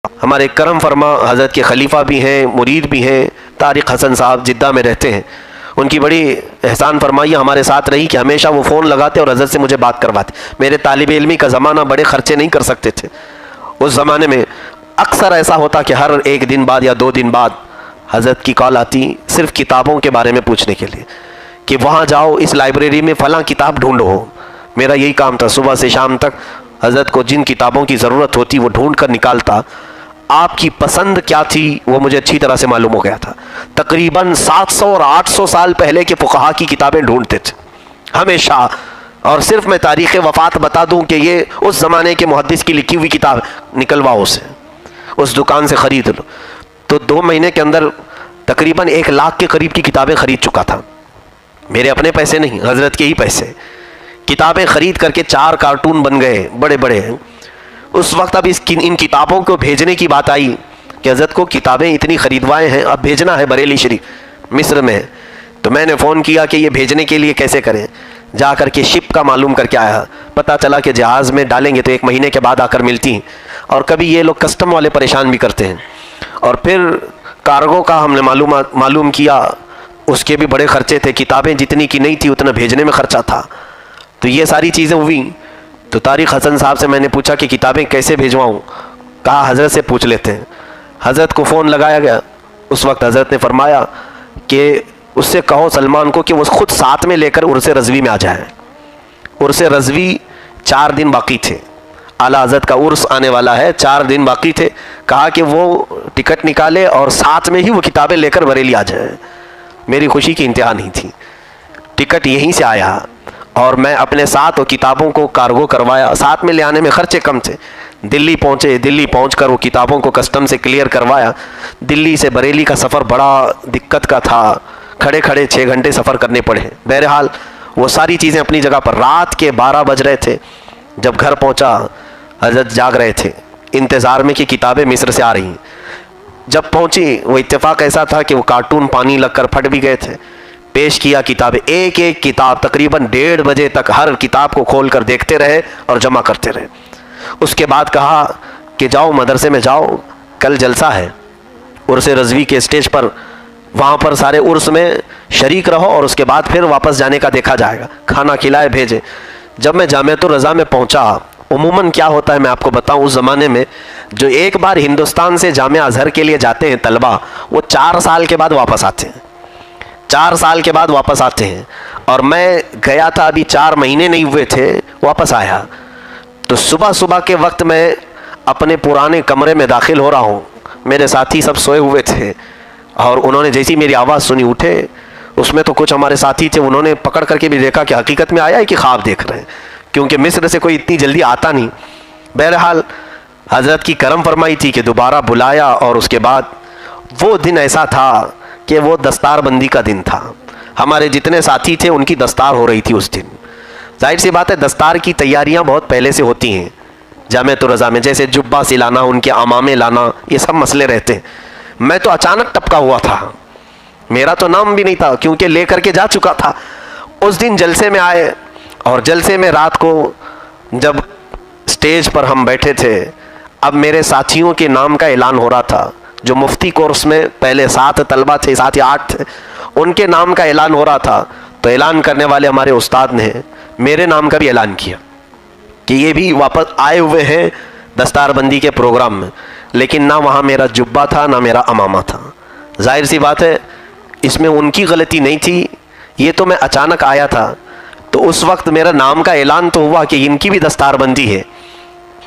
ہمارے کرم فرما حضرت کے خلیفہ بھی ہیں، مرید بھی ہیں، طارق حسن صاحب جدہ میں رہتے ہیں. ان کی بڑی احسان فرمائی ہمارے ساتھ رہی کہ ہمیشہ وہ فون لگاتے اور حضرت سے مجھے بات کرواتے. میرے طالب علمی کا زمانہ، بڑے خرچے نہیں کر سکتے تھے اس زمانے میں. اکثر ایسا ہوتا کہ ہر 1 دن بعد یا 2 دن بعد حضرت کی کال آتی، صرف کتابوں کے بارے میں پوچھنے کے لیے کہ وہاں جاؤ، اس لائبریری میں فلاں کتاب ڈھونڈو. میرا یہی کام تھا، صبح سے شام تک حضرت کو جن کتابوں کی ضرورت ہوتی وہ ڈھونڈ کر نکالتا. آپ کی پسند کیا تھی وہ مجھے اچھی طرح سے معلوم ہو گیا تھا. تقریباً 700 اور 800 سال پہلے کے فقہا کی کتابیں ڈھونڈتے تھے ہمیشہ. اور صرف میں تاریخ وفات بتا دوں کہ یہ اس زمانے کے محدث کی لکھی ہوئی کتاب، نکلواؤ اسے، اس دکان سے خرید لو. تو 2 مہینے کے اندر تقریباً 1 لاکھ کے قریب کی کتابیں خرید چکا تھا. میرے اپنے پیسے نہیں، حضرت کے ہی پیسے. کتابیں خرید کر کے 4 کارٹون بن گئے بڑے بڑے. اس وقت اب ان کتابوں کو بھیجنے کی بات آئی کہ حضرت کو کتابیں اتنی خریدوائے ہیں، اب بھیجنا ہے بریلی شریف مصر میں. تو میں نے فون کیا کہ یہ بھیجنے کے لیے کیسے کریں. جا کر کے شپ کا معلوم کر کے آیا. پتہ چلا کہ جہاز میں ڈالیں گے تو 1 مہینے کے بعد آ کر ملتی ہیں، اور کبھی یہ لوگ کسٹم والے پریشان بھی کرتے ہیں. اور پھر کارگو کا ہم نے معلوم کیا، اس کے بھی بڑے خرچے تھے. کتابیں جتنی کی نہیں تھی اتنا بھیجنے میں خرچہ تھا. تو یہ ساری چیزیں ہوئی. تو طارق حسن صاحب سے میں نے پوچھا کہ کتابیں کیسے بھیجواؤں. کہا حضرت سے پوچھ لیتے ہیں. حضرت کو فون لگایا گیا. اس وقت حضرت نے فرمایا کہ اس سے کہو سلمان کو کہ وہ خود ساتھ میں لے کر عرس رضوی میں آ جائے. عرس رضوی 4 دن باقی تھے. اعلیٰ حضرت کا عرس آنے والا ہے، 4 دن باقی تھے. کہا کہ وہ ٹکٹ نکالے اور ساتھ میں ہی وہ کتابیں لے کر بریلی آ جائے. میری خوشی کی انتہا نہیں تھی. ٹکٹ یہیں سے آیا اور میں اپنے ساتھ وہ کتابوں کو کارگو کروایا. ساتھ میں لے آنے میں خرچے کم تھے. دلی پہنچے. دلی پہنچ کر وہ کتابوں کو کسٹم سے کلیئر کروایا. دلی سے بریلی کا سفر بڑا دقت کا تھا. کھڑے کھڑے 6 گھنٹے سفر کرنے پڑے. بہرحال وہ ساری چیزیں اپنی جگہ پر. رات کے 12 بج رہے تھے جب گھر پہنچا. حضرت جاگ رہے تھے انتظار میں کہ کتابیں مصر سے آ رہی ہیں. جب پہنچی وہ اتفاق ایسا تھا کہ وہ کارٹون پانی لگ کر پھٹ بھی گئے تھے. پیش کیا کتابیں، ایک ایک کتاب تقریباً 1:30 بجے تک ہر کتاب کو کھول کر دیکھتے رہے اور جمع کرتے رہے. اس کے بعد کہا کہ جاؤ مدرسے میں جاؤ، کل جلسہ ہے عرس رضوی کے اسٹیج پر، وہاں پر سارے عرس میں شریک رہو اور اس کے بعد پھر واپس جانے کا دیکھا جائے گا. کھانا کھلائے بھیجے. جب میں جامعۃ الرضا میں پہنچا، عموماً کیا ہوتا ہے میں آپ کو بتاؤں، اس زمانے میں جو ایک بار ہندوستان سے جامعہ ازہر کے لیے جاتے ہیں طلبہ، وہ 4 سال کے بعد واپس آتے ہیں. 4 سال کے بعد واپس آتے ہیں. اور میں گیا تھا ابھی 4 مہینے نہیں ہوئے تھے، واپس آیا. تو صبح کے وقت میں اپنے پرانے کمرے میں داخل ہو رہا ہوں. میرے ساتھی سب سوئے ہوئے تھے اور انہوں نے جیسی میری آواز سنی اٹھے. اس میں تو کچھ ہمارے ساتھی تھے, انہوں نے پکڑ کر کے بھی دیکھا کہ حقیقت میں آیا ہے کہ خواب دیکھ رہے ہیں, کیونکہ مصر سے کوئی اتنی جلدی آتا نہیں. بہرحال حضرت کی کرم فرمائی تھی کہ دوبارہ بلایا, اور اس کے بعد وہ دن ایسا تھا کہ وہ دستار بندی کا دن تھا. ہمارے جتنے ساتھی تھے ان کی دستار ہو رہی تھی اس دن. ظاہر سی بات ہے دستار کی تیاریاں بہت پہلے سے ہوتی ہیں جامعۃ الرضا میں, جیسے جبہ سلانا, ان کے عمامے لانا, یہ سب مسئلے رہتے ہیں. میں تو اچانک ٹپکا ہوا تھا, میرا تو نام بھی نہیں تھا کیونکہ لے کر کے جا چکا تھا. اس دن جلسے میں آئے, اور جلسے میں رات کو جب اسٹیج پر ہم بیٹھے تھے, اب میرے ساتھیوں کے نام کا اعلان ہو رہا تھا. جو مفتی کورس میں پہلے 7 طلبہ تھے, 7 یا 8 تھے, ان کے نام کا اعلان ہو رہا تھا. تو اعلان کرنے والے ہمارے استاد نے میرے نام کا بھی اعلان کیا کہ یہ بھی واپس آئے ہوئے ہیں دستار بندی کے پروگرام میں, لیکن نہ وہاں میرا جبہ تھا نہ میرا امامہ تھا. ظاہر سی بات ہے اس میں ان کی غلطی نہیں تھی, یہ تو میں اچانک آیا تھا. تو اس وقت میرا نام کا اعلان تو ہوا کہ ان کی بھی دستار بندی ہے.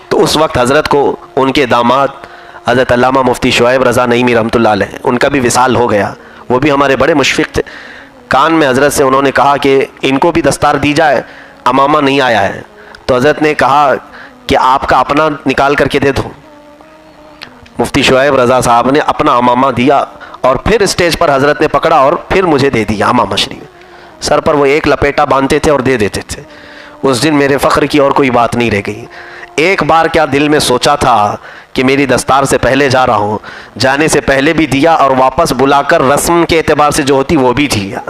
تو اس وقت حضرت کو ان کے داماد حضرت علامہ مفتی شعیب رضا نعیمی رحمۃ اللہ علیہ, ان کا بھی وصال ہو گیا. وہ بھی ہمارے بڑے مشفق تھے. کان میں حضرت سے انہوں نے کہا کہ ان کو بھی دستار دی جائے, امامہ نہیں آیا ہے. تو حضرت نے کہا کہ آپ کا اپنا نکال کر کے دے دو. مفتی شعیب رضا صاحب نے اپنا امامہ دیا, اور پھر اسٹیج پر حضرت نے پکڑا اور پھر مجھے دے دیا امامہ شریف. سر پر وہ ایک لپیٹا باندھتے تھے اور دے دیتے تھے. اس دن میرے فخر کی اور کوئی بات نہیں رہ گئی. ایک بار کیا دل میں سوچا تھا کہ میری دستار سے پہلے جا رہا ہوں, جانے سے پہلے بھی دیا, اور واپس بلا کر رسم کے اعتبار سے جو ہوتی وہ بھی دیا,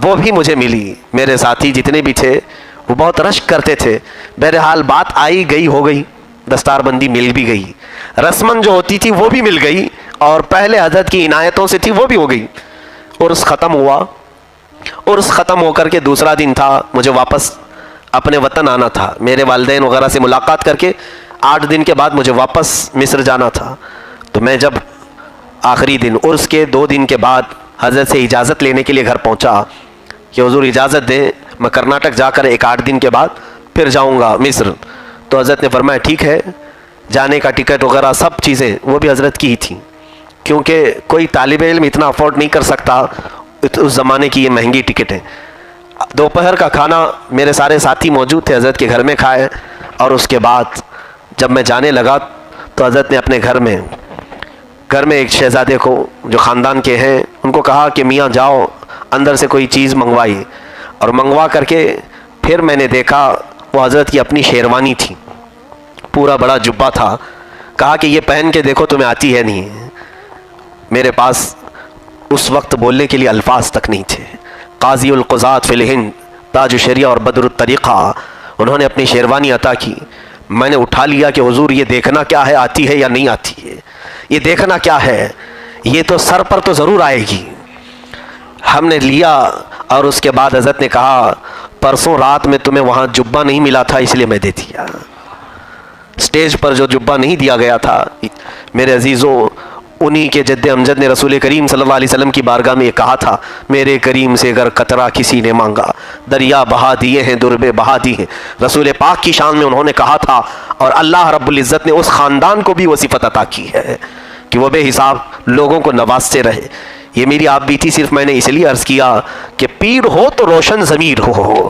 وہ بھی مجھے ملی. میرے ساتھی جتنے بھی تھے وہ بہت رشک کرتے تھے. بہرحال بات آئی گئی ہو گئی, دستار بندی مل بھی گئی, رسمن جو ہوتی تھی وہ بھی مل گئی, اور پہلے حضرت کی عنایتوں سے تھی وہ بھی ہو گئی. عرس ختم ہوا. عرس ختم ہو کر کے دوسرا دن تھا, مجھے واپس اپنے وطن آنا تھا. میرے والدین وغیرہ سے ملاقات کر کے 8 دن کے بعد مجھے واپس مصر جانا تھا. تو میں جب آخری دن عرس کے 2 دن کے بعد حضرت سے اجازت لینے کے لیے گھر پہنچا کہ حضور اجازت دیں, میں کرناٹک جا کر 1-8 دن کے بعد پھر جاؤں گا مصر. تو حضرت نے فرمایا ٹھیک ہے, جانے کا ٹکٹ وغیرہ سب چیزیں وہ بھی حضرت کی ہی تھیں, کیونکہ کوئی طالب علم اتنا افورڈ نہیں کر سکتا, اس زمانے کی یہ مہنگی ٹکٹ ہے. دوپہر کا کھانا میرے سارے ساتھی موجود تھے, حضرت کے گھر میں کھائے, اور اس کے بعد جب میں جانے لگا تو حضرت نے اپنے گھر میں ایک شہزادے کو جو خاندان کے ہیں ان کو کہا کہ میاں جاؤ اندر سے کوئی چیز منگوائی, اور منگوا کر کے پھر میں نے دیکھا وہ حضرت کی اپنی شیروانی تھی, پورا بڑا جبہ تھا. کہا کہ یہ پہن کے دیکھو تمہیں آتی ہے نہیں. میرے پاس اس وقت بولنے کے لیے الفاظ تک نہیں تھے. قاضی القضات فی الہند تاج الشریعہ اور بدر الطریقہ, انہوں نے اپنی شیروانی عطا کی. میں نے اٹھا لیا کہ حضور یہ دیکھنا کیا ہے, آتی ہے یا نہیں آتی ہے, یہ دیکھنا کیا ہے, یہ تو سر پر تو ضرور آئے گی. ہم نے لیا, اور اس کے بعد حضرت نے کہا پرسوں رات میں تمہیں وہاں جبہ نہیں ملا تھا اس لیے میں دے دیا. اسٹیج پر جو جبہ نہیں دیا گیا تھا میرے عزیزوں, انہی کے جد امجد نے رسول کریم صلی اللہ علیہ وسلم کی بارگاہ میں یہ کہا تھا, میرے کریم سے اگر قطرہ کسی نے مانگا دریا بہا دیے ہیں, دربے بہا دی ہیں. رسول پاک کی شان میں انہوں نے کہا تھا, اور اللہ رب العزت نے اس خاندان کو بھی وہ صفت عطا کی ہے کہ وہ بے حساب لوگوں کو نوازتے رہے. یہ میری آپ بیتی صرف میں نے اس لیے عرض کیا کہ پیر ہو تو روشن ضمیر ہو,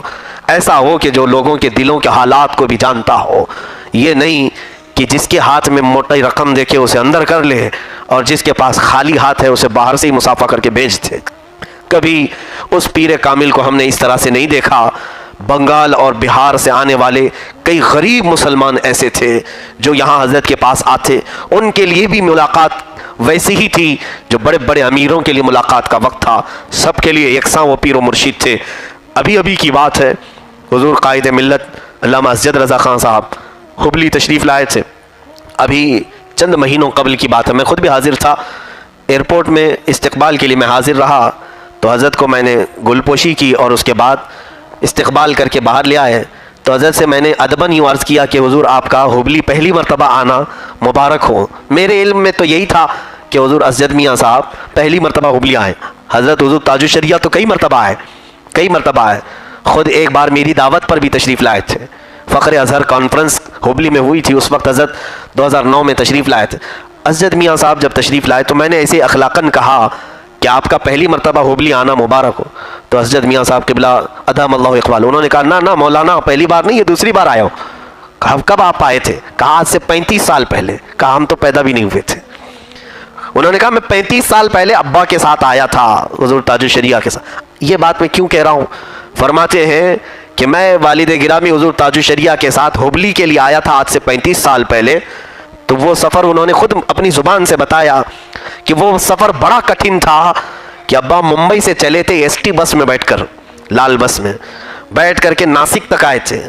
ایسا ہو کہ جو لوگوں کے دلوں کے حالات کو بھی جانتا ہو. یہ نہیں کہ جس کے ہاتھ میں موٹی رقم دے کے اسے اندر کر لے, اور جس کے پاس خالی ہاتھ ہے اسے باہر سے ہی مسافہ کر کے بھیج دے. کبھی اس پیر کامل کو ہم نے اس طرح سے نہیں دیکھا. بنگال اور بہار سے آنے والے کئی غریب مسلمان ایسے تھے جو یہاں حضرت کے پاس آتے, ان کے لیے بھی ملاقات ویسی ہی تھی جو بڑے بڑے امیروں کے لیے ملاقات کا وقت تھا. سب کے لیے یکساں وہ پیر و مرشد تھے. ابھی کی بات ہے, حضور قائد ملت علامہ اسجد رضا خان صاحب ہبلی تشریف لائے تھے. ابھی چند مہینوں قبل کی بات ہے, میں خود بھی حاضر تھا. ایئرپورٹ میں استقبال کے لیے میں حاضر رہا, تو حضرت کو میں نے گل پوشی کی اور اس کے بعد استقبال کر کے باہر لے آئے. تو حضرت سے میں نے ادباً یوں عرض کیا کہ حضور آپ کا ہبلی پہلی مرتبہ آنا مبارک ہو. میرے علم میں تو یہی تھا کہ حضور اسجد میاں صاحب پہلی مرتبہ ہبلی آئے. حضرت حضور تاج الشریعہ تو کئی مرتبہ آئے. خود ایک بار میری دعوت پر بھی تشریف لائے تھے. فخر اظہر کانفرنس ہبلی میں ہوئی تھی, اس وقت حضرت 2009 میں تشریف لائے تھے. اسجد میاں صاحب جب تشریف لائے تو میں نے ایسے اخلاقاً کہا کہ آپ کا پہلی مرتبہ ہوبلی آنا مبارک ہو. تو اسجد میاں صاحب قبلہ ادام اللہ اقبال انہوں نے کہا نہ مولانا پہلی بار نہیں، یہ دوسری بار آیا ہوں. کہا کب آپ آئے تھے؟ کہا آج سے 35 سال پہلے. کہا ہم تو پیدا بھی نہیں ہوئے تھے. انہوں نے کہا میں 35 سال پہلے ابا کے ساتھ آیا تھا، حضور تاج الشریعہ کے ساتھ. یہ بات میں کیوں کہہ رہا ہوں؟ فرماتے ہیں کہ میں والد گرامی حضور تاج الشریعہ کے ساتھ ہوبلی کے لیے آیا تھا آج سے 35 سال پہلے. تو وہ سفر انہوں نے خود اپنی زبان سے بتایا کہ وہ سفر بڑا کٹھن تھا کہ ابا ممبئی سے چلے تھے ایس ٹی بس میں بیٹھ کر، لال بس میں بیٹھ کر کے ناسک تک آئے تھے.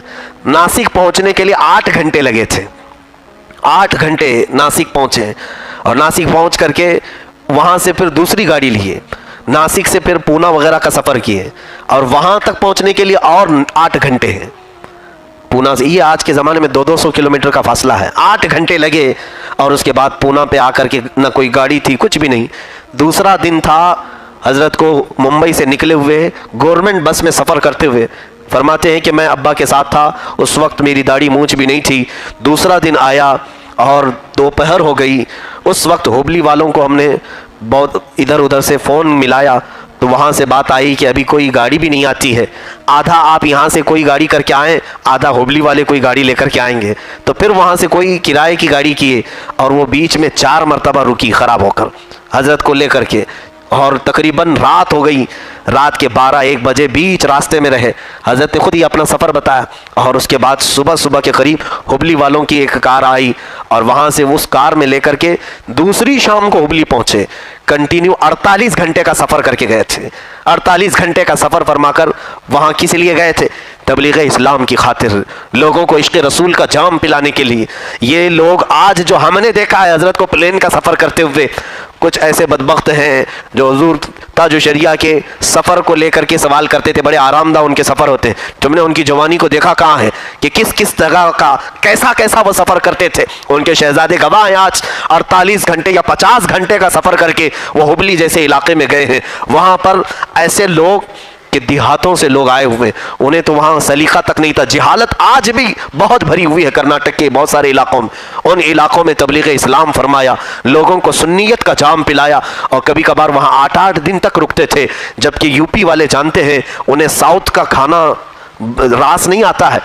ناسک پہنچنے کے لیے 8 گھنٹے لگے تھے. 8 گھنٹے ناسک پہنچے اور ناسک پہنچ کر کے وہاں سے پھر دوسری گاڑی لیے، ناسک سے پھر پونا وغیرہ کا سفر کیے اور وہاں تک پہنچنے کے لیے اور 8 گھنٹے ہیں. پونا سے یہ آج کے زمانے میں 200 کلومیٹر کا فاصلہ ہے. 8 گھنٹے لگے اور اس کے بعد پونا پہ آ کر کے نہ کوئی گاڑی تھی کچھ بھی نہیں. دوسرا دن تھا حضرت کو ممبئی سے نکلے ہوئے گورنمنٹ بس میں سفر کرتے ہوئے. فرماتے ہیں کہ میں ابا کے ساتھ تھا، اس وقت میری داڑھی مونچھ بھی نہیں تھی. دوسرا دن آیا اور دوپہر ہو گئی. اس وقت ہوبلی والوں کو ہم نے بہت ادھر ادھر سے فون ملایا تو وہاں سے بات آئی کہ ابھی کوئی گاڑی بھی نہیں آتی ہے، آدھا آپ یہاں سے کوئی گاڑی کر کے آئیں، آدھا ہوبلی والے کوئی گاڑی لے کر کے آئیں گے. تو پھر وہاں سے کوئی کرائے کی گاڑی کیے اور وہ بیچ میں 4 مرتبہ رکی خراب ہو کر حضرت کو لے کر کے، اور تقریباً رات ہو گئی. رات کے 12-1 بجے بیچ راستے میں رہے. حضرت نے خود ہی اپنا سفر بتایا اور اس کے بعد صبح کے قریب ہوبلی والوں کی ایک کار آئی اور وہاں سے اس کار میں لے کر کے دوسری شام کو ہوبلی پہنچے. کنٹینیو 48 گھنٹے کا سفر کر کے گئے تھے. 48 گھنٹے کا سفر فرما کر وہاں کس لیے گئے تھے؟ تبلیغ اسلام کی خاطر، لوگوں کو عشق رسول کا جام پلانے کے لیے. یہ لوگ آج جو ہم نے دیکھا ہے حضرت کو پلین کا سفر کرتے ہوئے، کچھ ایسے بدبخت ہیں جو حضور تاج الشریعہ کے سفر کو لے کر کے سوال کرتے تھے. بڑے آرام دہ ان کے سفر ہوتے ہیں. تم نے ان کی جوانی کو دیکھا کہاں ہے کہ کس جگہ کا کیسا وہ سفر کرتے تھے. ان کے شہزادے گواہ ہیں آج 48 گھنٹے یا 50 گھنٹے کا سفر کر کے وہ ہوبلی جیسے علاقے میں گئے ہیں. وہاں پر ایسے لوگ کہ دیہاتوں سے لوگ آئے ہوئے، انہیں تو وہاں سلیقہ تک نہیں تھا. جہالت آج بھی بہت بھری ہوئی ہے کرناٹک کے بہت سارے علاقوں میں. ان علاقوں میں تبلیغ اسلام فرمایا، لوگوں کو سنیت کا جام پلایا اور کبھی کبھار وہاں 8-8 دن تک رکتے تھے. جبکہ یو پی والے جانتے ہیں انہیں ساؤتھ کا کھانا راس نہیں آتا ہے.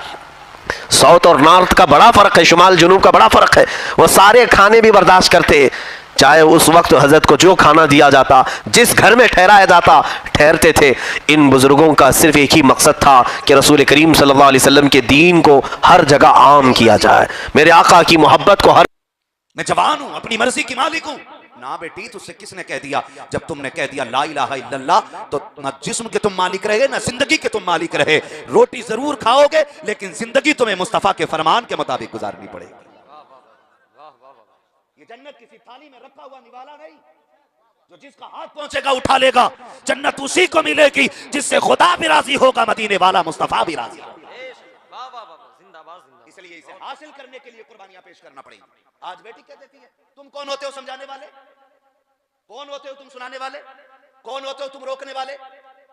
ساؤتھ اور نارتھ کا بڑا فرق ہے، شمال جنوب کا بڑا فرق ہے. وہ سارے کھانے بھی برداشت کرتے، چاہے اس وقت حضرت کو جو کھانا دیا جاتا، جس گھر میں ٹھہرایا جاتا ٹھہرتے تھے. ان بزرگوں کا صرف ایک ہی مقصد تھا کہ رسول کریم صلی اللہ علیہ وسلم کے دین کو ہر جگہ عام کیا جائے، میرے آقا کی محبت کو ہر. میں جوان ہوں، اپنی مرضی کی مالک ہوں. نہ بیٹی، تجھ سے کس نے کہہ دیا؟ جب تم نے کہہ دیا لا الہ الا اللہ تو نہ جسم کے تم مالک رہے نہ زندگی کے تم مالک رہے. روٹی ضرور کھاؤ گے لیکن زندگی تمہیں مصطفیٰ کے فرمان کے مطابق گزارنی پڑے گی. یہ جنت کسی تھالی میں رکھا ہوا نوالا نہیں جو جس کا ہاتھ پہنچے گا اٹھا لے گا. جنت اسی کو ملے گی جس سے خدا بھی راضی ہوگا، مدینے والا مصطفیٰ بھی راضی ہوگا. اس لیے اسے حاصل کرنے کے لیے قربانیاں پیش کرنا پڑیں گی. آج بیٹی کہہ دیتی ہے تم کون ہوتے ہو سمجھانے والے؟ کون ہوتے ہو تم سنانے والے؟ کون ہوتے ہو تم روکنے والے؟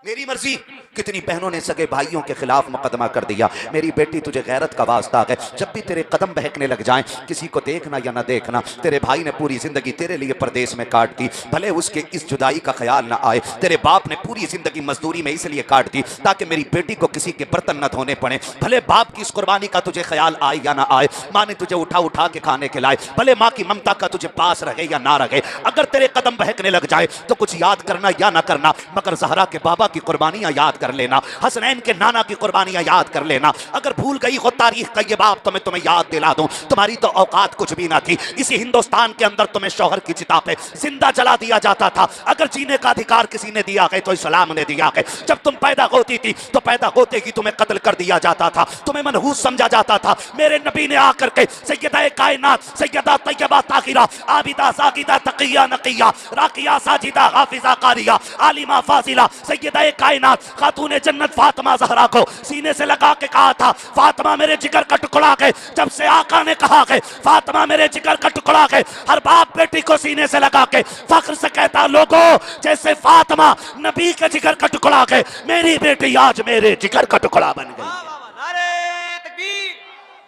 میری مرضی. کتنی بہنوں نے سگے بھائیوں کے خلاف مقدمہ کر دیا. میری بیٹی تجھے غیرت کا واسطہ ہے، جب بھی تیرے قدم بہکنے لگ جائیں کسی کو دیکھنا یا نہ دیکھنا. تیرے بھائی نے پوری زندگی تیرے لیے پردیس میں کاٹ دی، بھلے اس کے اس جدائی کا خیال نہ آئے. تیرے باپ نے پوری زندگی مزدوری میں اس لیے کاٹ دی تاکہ میری بیٹی کو کسی کے برتن نہ دھونے پڑے. بھلے باپ کی اس قربانی کا تجھے خیال آئے یا نہ آئے، ماں نے تجھے اٹھا کے کھانے کھلائے، بھلے ماں کی ممتا کا تجھے پاس رہے یا نہ رہے. اگر تیرے قدم بہکنے لگ جائے تو کچھ یاد کرنا یا نہ کرنا، مگر زہرا کے بابا کی قربانیاں یاد کر لینا، حسنین کے نانا کی قربانیاں یاد کر لینا. اگر بھول گئی ہو تاریخ کا یہ باب تو میں تمہیں یاد دلا دوں، تمہاری تو اوقات کچھ بھی نہ تھی. اسی ہندوستان کے اندر تمہیں شوہر کی چتا پہ زندہ جلا دیا جاتا تھا. اگر جینے کا ادھیکار کسی نے دیا ہے تو اسلام نے دیا ہے. جب تم پیدا ہوتی تھی تو پیدا ہوتے ہی تمہیں قتل کر دیا جاتا تھا، تمہیں منحوس سمجھا جاتا تھا. میرے نبی نے آ کر کے سیدہ کائنات، سیدہ طیبہ طاہرہ، عابدہ ساجدہ تقیہ نقیہ، راقیہ ساجدہ حافظہ قاریہ، عالمہ فاضلہ، سیدہ کائنات خاتون جنت فاطمہ زہرا کو سینے سے لگا کے کہا تھا فاطمہ میرے جگر کا ٹکڑا ہے. جب سے آقا نے کہا کہ فاطمہ میرے جگر کا ٹکڑا ہے، ہر باپ بیٹی کو سینے سے لگا کے فخر سے کہتا لوگوں جیسے فاطمہ نبی کے جگر کا ٹکڑا ہے، میری بیٹی آج میرے جگر کا ٹکڑا بن گئی. نعرہ تکبیر،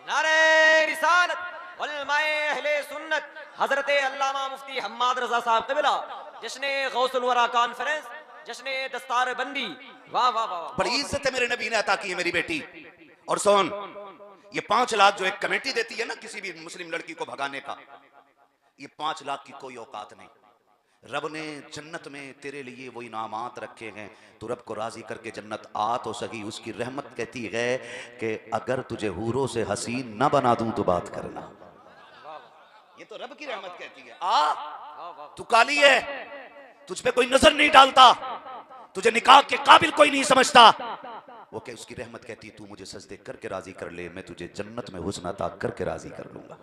نعرہ رسالت، علماء اہل سنت حضرت علامہ مفتی حماد رضا صاحب قبلہ، جشن غوث الورا کانفرنس، جشن دستار بندی، واہ واہ واہ، بڑی عزت ہے میرے نبی نے عطا کی ہے میری بیٹی. اور سون، یہ 5 لاکھ جو ایک کمیٹی دیتی ہے نا کسی بھی مسلم لڑکی کو بھگانے کا، یہ 5 لاکھ کی کوئی اوقات نہیں. رب نے جنت میں تیرے لیے وہ انعامات رکھے ہیں، تو رب کو راضی کر کے جنت آ تو سکی. اس کی رحمت کہتی ہے کہ اگر تجھے حوروں سے حسین نہ بنا دوں تو بات کرنا. یہ تو رب کی رحمت کہتی ہے. تو کالی ہے، تجھ پہ کوئی نظر نہیں ڈالتا، تجھے نکاح کے قابل کوئی نہیں سمجھتا. وہ کہ اس کی رحمت کہتی ہے تو مجھے سجدے کر کے راضی کر لے، میں تجھے جنت میں حسن عطا کر کے راضی کر لوں گا.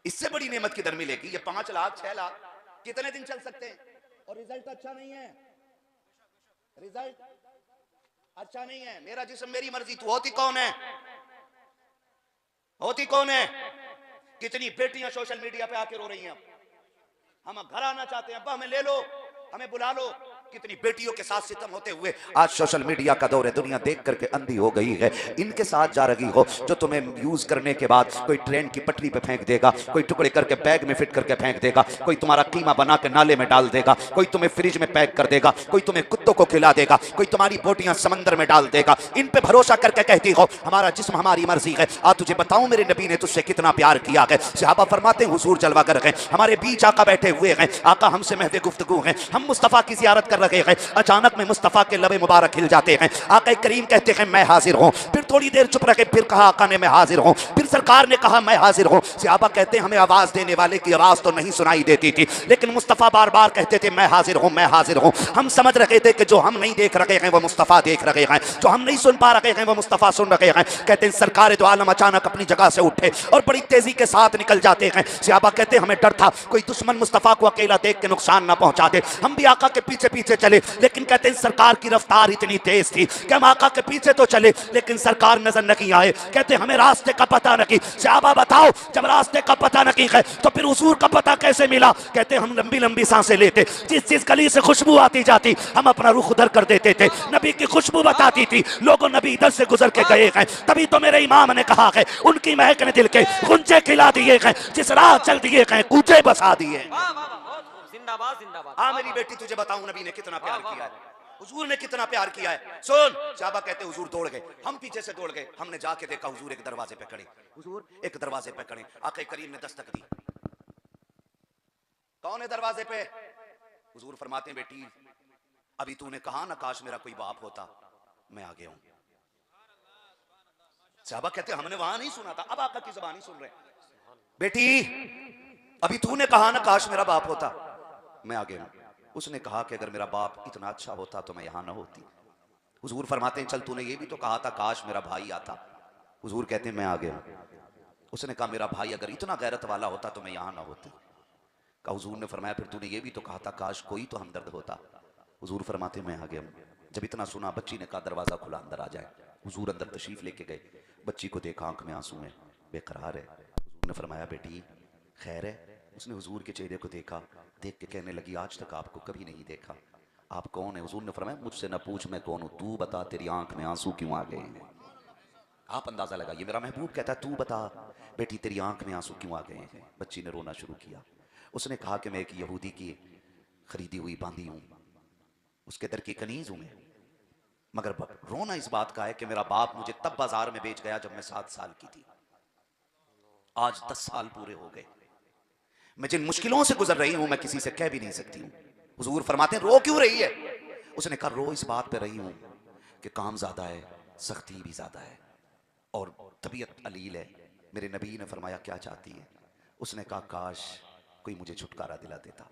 اس سے بڑی نعمت کدھر ملے گی؟ یہ 5 لاکھ 6 لاکھ کتنے دن چل سکتے ہیں؟ اور رزلٹ اچھا نہیں ہے، رزلٹ اچھا نہیں ہے. میرا جسم میری مرضی. تو ہوتی کون ہے؟ ہوتی کون ہے؟ کتنی بیٹیاں سوشل میڈیا پہ آ کے رو رہی ہیں. ہم گھر آنا چاہتے ہیں، ابا ہمیں لے لو، ہمیں بلا لو. کتنی بیٹیوں کے ساتھ ستم ہوتے ہوئے آج سوشل میڈیا کا دور ہے. دنیا دیکھ کر کے اندھی ہو گئی ہے. ان کے ساتھ جا رہی ہو جو تمہیں یوز کرنے کے بعد کوئی ٹرین کی پٹری پہ پھینک دے گا، کوئی ٹکڑے کر کے بیگ میں فٹ کر کے پھینک دے گا، کوئی تمہارا قیمہ بنا کے نالے میں ڈال دے گا، کوئی تمہیں فریج میں پیک کر دے گا، کوئی تمہیں کتوں کو کھلا دے گا، کوئی تمہاری بوٹیاں سمندر میں ڈال دے گا. ان پہ بھروسہ کر کے کہتی ہو ہمارا جسم ہماری مرضی ہے. تجھے بتاؤں میرے نبی نے تجھ سے کتنا پیار کیا ہے. صحابہ فرماتے ہیں حضور جلوہ گر ہیں، ہمارے بیچ آقا بیٹھے ہوئے ہیں، آقا ہم سے مہد گفتگو ہیں، ہم مصطفیٰ کی زیارت کر رہے ہیں. اچانک میں مصطفیٰ کے لب مبارک ہل جاتے ہیں. آقا کریم کہتے ہیں میں حاضر ہوں. پھر تھوڑی دیر چپ رکھے، پھر کہا آقا نے میں حاضر ہوں. پھر سرکار نے کہا میں حاضر ہوں. صحابہ کہتے ہیں ہمیں آواز دینے والے کی آواز تو نہیں سنائی دیتی تھی، لیکن مصطفیٰ بار بار کہتے تھے میں حاضر ہوں، میں حاضر ہوں. ہم سمجھ رہے تھے کہ جو ہم نہیں دیکھ رہے ہیں وہ مصطفیٰ دیکھ رہے ہیں، جو ہم نہیں سن پا رہے ہیں وہ مصطفیٰ سن رہے ہیں. کہتے ہیں سرکار دو عالم اچانک اپنی جگہ سے اٹھے اور بڑی تیزی کے ساتھ نکل جاتے ہیں. صحابہ کہتے ہیں ہمیں ڈر تھا کوئی دشمن مصطفیٰ کو اکیلا دیکھ کے نقصان نہ پہنچا دے. ہم بھی آقا کے پیچھے پیچھے چلے، لیکن کہتے ہیں سرکار کی رفتار اتنی تیز تھی کہ ہم آقا کے پیچھے تو چلے لیکن سرکار نظر نہیں آئے. کہتے ہمیں راستے کا پتہ نہیں. صحابہ بتاؤ جب راستے کا پتہ نہیں ہے تو پھر حضور کا پتہ کیسے ملا؟ کہتے ہم لمبی لمبی سانسیں لیتے، جس گلی سے خوشبو آتی جاتی ہم اپنا رخ ادھر کر دیتے تھے. نبی کی خوشبو بتاتی تھی لوگوں نبی ادھر سے گزر کے گئے ہیں. تبھی تو میرے امام نے کہا ہے ان کی مہک نے دل کے غنچے کھلا دیے ہیں، جس راہ چل دیے ہیں کوچے بسا دیے. زندہ باد زندہ باد. ہاں میری بیٹی تجھے بتاؤں نبی نے کتنا پیار کیا ہے، حضور نے کتنا پیار کیا ہے. سن، صحابہ کہتے حضور دوڑ گئے، ہم پیچھے سے دوڑ گئے. ہم نے جا کے دیکھا حضور ایک دروازے پہ کھڑے، حضور ایک دروازے پہ کھڑے. آقا کریم نے دستک دی. کون ہے دروازے پہ؟ حضور فرماتے ہیں بیٹی ابھی تو نے کہا نا کاش میرا کوئی باپ ہوتا، میں آ گیا ہوں. صحابہ کہتے ہیں ہم نے وہاں نہیں سنا تھا، اب آقا کی زبان ہی سن رہے. بیٹی ابھی تو نے کہا نا کاش میرا باپ ہوتا، میں آ گیا ہوں. اس نے کہا کہ اگر میرا باپ اتنا اچھا ہوتا تو میں یہاں نہ ہوتی. حضور فرماتے ہیں چل تو نے یہ بھی تو کہا تھا کاش میرا بھائی آتا. حضور کہتے ہیں میں آ گیا ہوں. اس نے کہا میرا بھائی اگر اتنا غیرت والا ہوتا تو میں یہاں نہ ہوتی. کہا حضور نے فرمایا پھر تو نے یہ بھی تو کہا تھا کاش کوئی تو ہمدرد ہوتا. حضور فرماتے ہیں میں آ گیا ہوں. جب اتنا سنا بچی نے کہا دروازہ کھلا اندر آ جائے. حضور اندر تشریف لے کے گئے. بچی کو دیکھا آنکھ میں آنسو ہیں، بے قرار ہے. حضور نے فرمایا بیٹی خیر ہے؟ اس نے حضور کے چہرے کو دیکھا، دیکھ کے کہنے لگی آج تک آپ کو کبھی نہیں دیکھا، آپ کون ہیں؟ حضور نے فرمایا مجھ سے نہ پوچھ میں کون ہوں، تو بتا تیری آنکھ میں آنسو کیوں آ گئے ہیں. آپ اندازہ لگا یہ میرا محبوب کہتا ہے تو بتا بیٹی تیری آنکھ میں آنسو کیوں آ گئے ہیں. بچی نے رونا شروع کیا. اس نے کہا کہ میں ایک یہودی کی خریدی ہوئی باندھی ہوں، اس کے در کی کنیز ہوں میں، مگر رونا اس بات کا ہے کہ میرا باپ مجھے تب بازار میں بیچ گیا جب میں 7 سال کی تھی. آج 10 سال پورے ہو گئے. میں جن مشکلوں سے گزر رہی ہوں میں کسی سے کہہ بھی نہیں سکتی ہوں. حضور فرماتے ہیں رو کیوں رہی ہے؟ اس نے کہا رو اس بات پہ رہی ہوں کہ کام زیادہ ہے، سختی بھی زیادہ ہے اور طبیعت علیل ہے. میرے نبی نے فرمایا کیا چاہتی ہے؟ اس نے کہا کاش کوئی مجھے چھٹکارا دلا دیتا.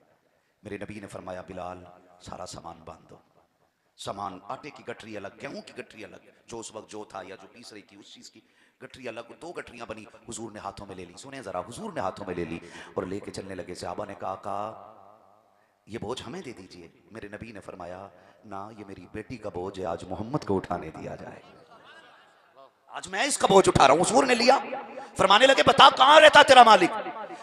میرے نبی نے فرمایا بلال سارا سامان باندھ دو. سامان آٹے کی گٹری الگ، گیہوں کی گٹری الگ، جو اس وقت جو تھا یا جو پیس رہی تھی اس چیز کی گٹری الگ. 2 گٹریاں بنی. حضور نے ہاتھوں میں لے لی. سنیں ذرا، حضور نے ہاتھوں میں لے لی اور لے کے چلنے لگے. صحابہ نے کہا یہ بوجھ ہمیں دے دیجئے. میرے نبی نے فرمایا نہ یہ میری بیٹی کا بوجھ ہے، آج محمد کو اٹھانے دیا جائے. آج میں اس کا بوجھ اٹھا رہا ہوں. حضور نے لیا. فرمانے لگے بتا کہاں رہتا تیرا مالک؟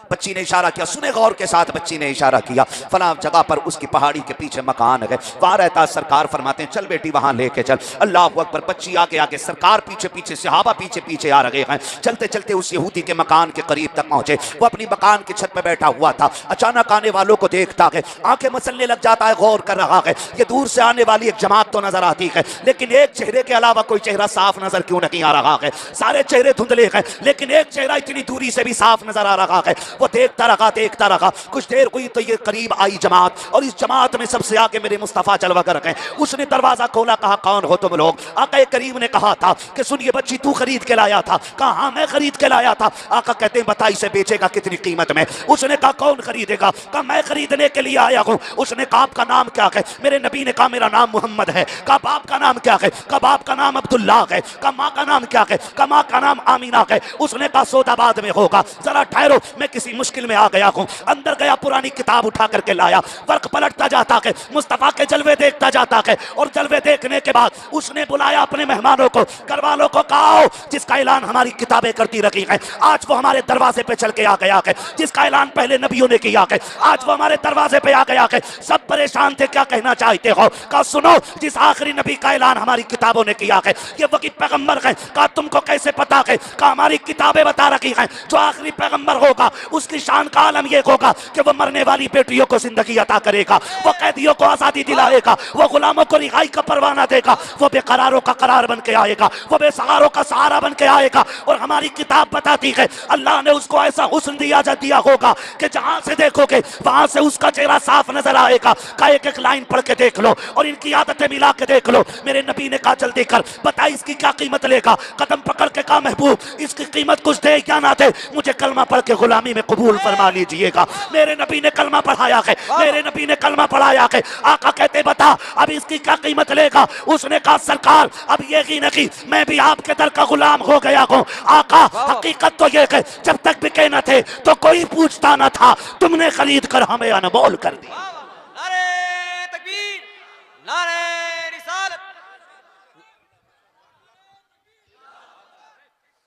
بچی نے اشارہ کیا، سنے غور کے ساتھ بچی نے اشارہ کیا، فلاں جگہ پر اس کی پہاڑی کے پیچھے مکان ہے، وہاں رہتا سرکار فرماتے ہیں چل بیٹی وہاں لے کے چل۔ اللہ اکبر، بچی آگے آگے، سرکار پیچھے پیچھے، صحابہ پیچھے پیچھے آ رہے ہیں۔ چلتے چلتے اس یہودی کے مکان کے قریب تک پہنچے، وہ اپنی مکان کی چھت پہ بیٹھا ہوا تھا، اچانک آنے والوں کو دیکھتا ہے، آنکھیں مسلنے لگ جاتا ہے، غور کر رہا ہے، یہ دور سے آنے والی ایک جماعت تو نظر آتی ہے لیکن ایک چہرے کے علاوہ کوئی چہرہ صاف نظر کیوں نہیں آ رہا ہے؟ سارے چہرے دھندلے ہیں لیکن ایک چہرہ اتنی دوری سے بھی صاف نظر آ رہا ہے۔ وہ دیکھتا رہا، کچھ دیر ہوئی تو یہ قریب آئی جماعت، اور اس جماعت میں سب سے آگے میرے مصطفیٰ جلوہ گر ہیں۔ اس نے دروازہ کھولا، کہا کون ہو تم لوگ؟ آقا کریم نے کہا تھا کہ سن یہ بچی تو خرید کے لایا تھا؟ کہا ہاں میں خرید کے لایا تھا۔ آقا کہتے ہیں بتا اسے بیچے گا کتنی قیمت میں؟ اس نے کہا کون خریدے گا؟ کہا میں خریدنے کے لیے آیا ہوں۔ اس نے کہا آپ کا نام کیا ہے؟ میرے نبی نے کہا میرا نام محمد ہے۔ کہا باپ کا نام کیا ہے؟ کہا باپ کا نام عبداللہ ہے۔ کہا ماں کا نام کیا ہے؟ کہا ماں کا نام آمینہ ہے۔ اس نے کہا سودا بعد میں ہوگا، ذرا ٹھہرو میں کسی مشکل میں آ گیا ہوں۔ اندر گیا، پرانی کتاب اٹھا کر کے لایا، ورق پلٹتا جاتا ہے، مصطفیٰ کے جلوے دیکھتا جاتا ہے، اور جلوے دیکھنے کے بعد اس نے بلایا اپنے مہمانوں کو، گھر والوں کو، کہا جس کا اعلان ہماری کتابیں کرتی رہی ہیں آج وہ ہمارے دروازے پہ چل کے آ گیا ہے، جس کا اعلان پہلے نبیوں نے کیا ہے آج وہ ہمارے دروازے پہ آ گیا ہے۔ سب پریشان تھے، کیا کہنا چاہتے ہو؟ کہا سنو، جس آخری نبی کا اعلان ہماری کتابوں نے کیا ہے یہ وہی پیغمبر ہے۔ کہا تم کو کیسے پتا ہے؟ کہا ہماری کتابیں بتا رکھی ہیں جو آخری پیغمبر ہوگا اس کی شان کا عالم یہ ہوگا کہ وہ مرنے والی بیٹیوں کو زندگی عطا کرے گا، وہ قیدیوں کو آزادی دلائے گا، وہ غلاموں کو رہائی کا پروانہ دے گا، وہ بے قراروں کا قرار بن کے آئے گا، وہ بے سہاروں کا سہارا بن کے آئے گا۔ اور ہماری کتاب بتاتی ہے اللہ نے اس کو ایسا حسن دیا ہوگا کہ جہاں سے دیکھو گے وہاں سے اس کا چہرہ صاف نظر آئے گا۔ کا ایک ایک لائن پڑھ کے دیکھ لو اور ان کی عادتیں ملا کے دیکھ لو۔ میرے نبی نے کہا جلدی کر بتا اس کی کیا قیمت لے گا؟ قدم پکڑ کے کہا محبوب اس کی قیمت کچھ دے یا نہ دے مجھے کلمہ پڑھ کے غلامی میں قبول فرما لیجئے گا۔ میرے نبی نے کلمہ پڑھایا ہے، میرے نبی نے کلمہ پڑھایا ہے۔ آقا کہتے بتا اب اس کی کیا قیمت لے گا؟ اس نے کہا سرکار اب یہ نہیں میں بھی آپ کے در کا غلام ہو گیا ہوں۔ آقا حقیقت تو یہ ہے جب تک بکے نہ تھے تو کوئی پوچھتا نہ تھا، تم نے خرید کر ہمیں انمول کر دیا۔ نعرہ تکبیر، نعرہ رسالت۔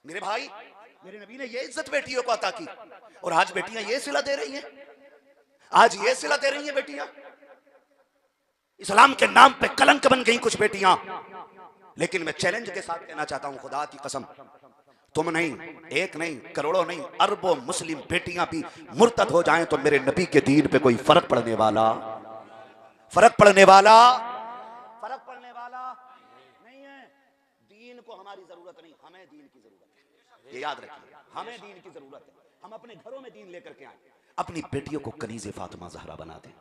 میرے بھائی میرے نبی نے یہ عزت بیٹیوں کو عطا کی، اور آج بیٹیاں یہ صلہ دے رہی ہیں، آج یہ صلہ دے رہی ہیں بیٹیاں۔ اسلام کے نام پہ کلنک بن گئی کچھ بیٹیاں، لیکن میں چیلنج کے ساتھ کہنا چاہتا ہوں خدا کی قسم تم نہیں، ایک نہیں، کروڑوں نہیں، اربوں مسلم بیٹیاں بھی مرتد ہو جائیں تو میرے نبی کے دین پہ کوئی فرق پڑنے والا نہیں ہے۔ دین کو ہماری ضرورت نہیں، ہمیں دین کی ضرورت ہے، یہ یاد رکھیے، ہمیں دین کی ضرورت ہے۔ ہم اپنے گھروں میں دین لے کر کے آئیں، اپنی بیٹیوں کو کنیز فاطمہ زہرا بنا دیں۔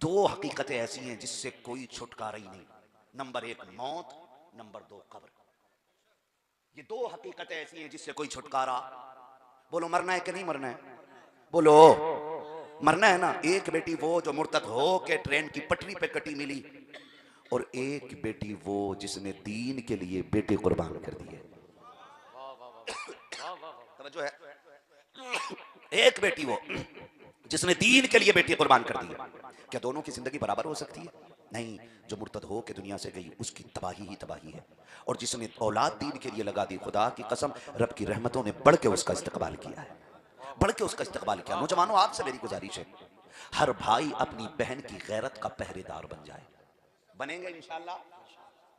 دو حقیقتیں ایسی ہیں جس سے کوئی چھٹکارا ہی نہیں، نمبر ایک موت، نمبر دو قبر۔ یہ دو حقیقتیں ایسی ہیں جس سے کوئی چھٹکارا، بولو مرنا ہے کہ نہیں مرنا ہے؟ بولو مرنا ہے نا۔ ایک بیٹی وہ جو مرتد ہو کے ٹرین کی پٹری پہ کٹی ملی، اور ایک بیٹی وہ جس نے دین کے لیے بیٹے قربان کر دیے۔ توجہ ہے؟ ایک بیٹی وہ جس نے دین کے لیے بیٹی قربان کر دی۔ کیا دونوں کی زندگی برابر ہو سکتی ہے؟ نہیں، جو مرتد ہو کے دنیا سے گئی اس کی تباہی ہی تباہی ہے، اور جس نے اولاد دین کے لیے لگا دی خدا کی قسم رب کی رحمتوں نے بڑھ کے اس کا استقبال کیا ہے، بڑھ کے اس کا استقبال کیا۔ نوجوانوں آپ سے میری گزارش ہے ہر بھائی اپنی بہن کی غیرت کا پہرے دار بن جائے۔ بنیں گے انشاءاللہ،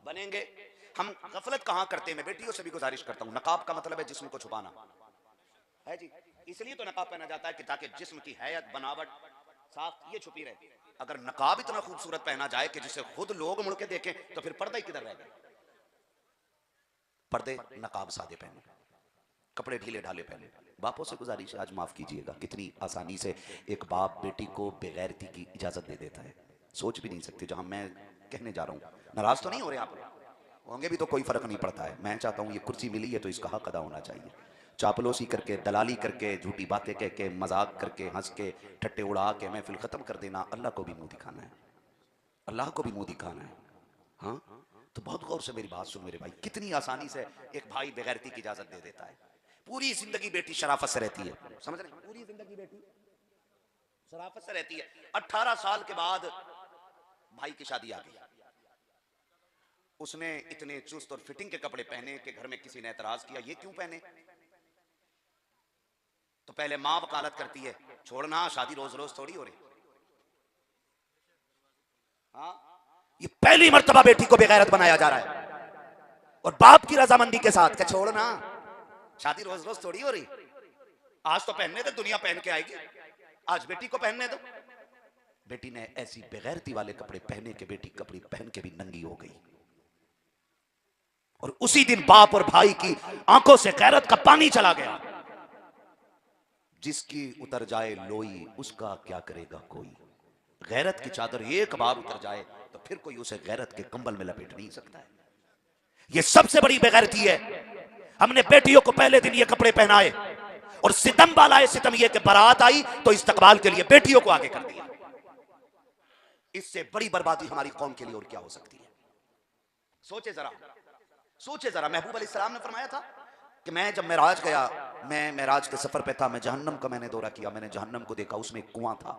بنیں گے۔ ہم غفلت کہاں کرتے ہیں؟ میں بیٹیوں سے بھی گزارش کرتا ہوں، نقاب کا مطلب ہے جسم کو چھپانا ہے جی، اس لیے تو نقاب پہنا جاتا ہے کہ تاکہ جسم کی حیت بناوٹ صاف یہ چھپی رہے۔ اگر نقاب اتنا خوبصورت پہنا جائے کہ جسے خود لوگ مڑ کے دیکھیں تو پھر پردہ ہی کدھر رہ گئے؟ پردے نقاب سادے پہنے، کپڑے ڈھیلے ڈھالے پہنے۔ باپوں سے گزارش ہے آج معاف کیجئے گا، کتنی آسانی سے ایک باپ بیٹی کو بغیرتی کی اجازت دے دیتا ہے، سوچ بھی نہیں سکتے۔ جہاں میں کہنے جا رہا ہوں، ناراض تو نہیں ہو رہے آپ ہوں گے بھی تو کوئی فرق نہیں پڑتا ہے۔ میں چاہتا ہوں یہ کرسی ملی ہے تو اس کا حق ادا ہونا چاہیے۔ چاپلوسی کر کے، دلالی کر کے، جھوٹی باتیں کہہ کے، مذاق کر کے، ہنس کے، ٹھٹے اڑا کے محفل ختم کر دینا، اللہ کو بھی منہ دکھانا ہے، اللہ کو بھی منہ دکھانا ہے۔ ہاں تو بہت غور سے میری بات سن میرے بھائی، کتنی آسانی سے ایک بھائی بغیرتی کی اجازت دے دیتا ہے۔ پوری زندگی بیٹی شرافت سے رہتی ہے، سمجھ رہے ہیں؟ پوری زندگی بیٹی شرافت سے رہتی ہے، 18 سال کے بعد بھائی کی شادی آ گئی، اس نے اتنے چست اور فٹنگ کے کپڑے پہنے کہ گھر میں کسی نے اعتراض کیا یہ کیوں پہنے؟ 18 سال کے بعد بھائی کی شادی آ گئی، اس نے اتنے چست اور فٹنگ کے کپڑے پہنے کہ گھر میں کسی نے اعتراض کیا یہ کیوں پہنے؟ 18 سال کے بعد بھائی کی شادی آ گئی، اس نے اتنے چست اور فٹنگ کے کپڑے پہنے کہ گھر میں کسی نے اعتراض کیا یہ کیوں پہنے؟ تو پہلے ماں وکالت کرتی ہے، چھوڑنا، شادی روز روز تھوڑی ہو رہی. ہاں یہ پہلی مرتبہ بیٹی کو بے غیرت بنایا جا رہا ہے، اور باپ کی رضامندی کے ساتھ کہ چھوڑنا، شادی روز روز تھوڑی ہو رہی. آج تو پہننے دو، دنیا پہن کے آئے گی، آج بیٹی کو پہننے دو. بیٹی نے ایسی بغیرتی والے کپڑے پہنے کہ بیٹی کپڑے پہن کے بھی ننگی ہو گئی. اور اسی دن باپ اور بھائی کی آنکھوں سے غیرت کا پانی چلا گیا. جس کی اتر جائے لوئی اس کا کیا کرے گا کوئی. غیرت کی چادر ایک بار اتر جائے تو پھر کوئی اسے غیرت کے کمبل میں لپیٹ نہیں سکتا ہے. یہ سب سے بڑی بغیرتی ہے. ہم نے بیٹیوں کو پہلے دن یہ کپڑے پہنائے، اور ستم والا ہے ستم یہ کہ بارات آئی تو استقبال کے لیے بیٹیوں کو آگے کر دیا. اس سے بڑی بربادی ہماری قوم کے لیے اور کیا ہو سکتی ہے. سوچے ذرا، سوچے ذرا. محبوب علیہ السلام نے فرمایا تھا کہ میں جب معراج گیا، میں معراج کے سفر پہ تھا، میں جہنم کا میں نے دورہ کیا، میں نے جہنم کو دیکھا، اس میں ایک کنواں تھا.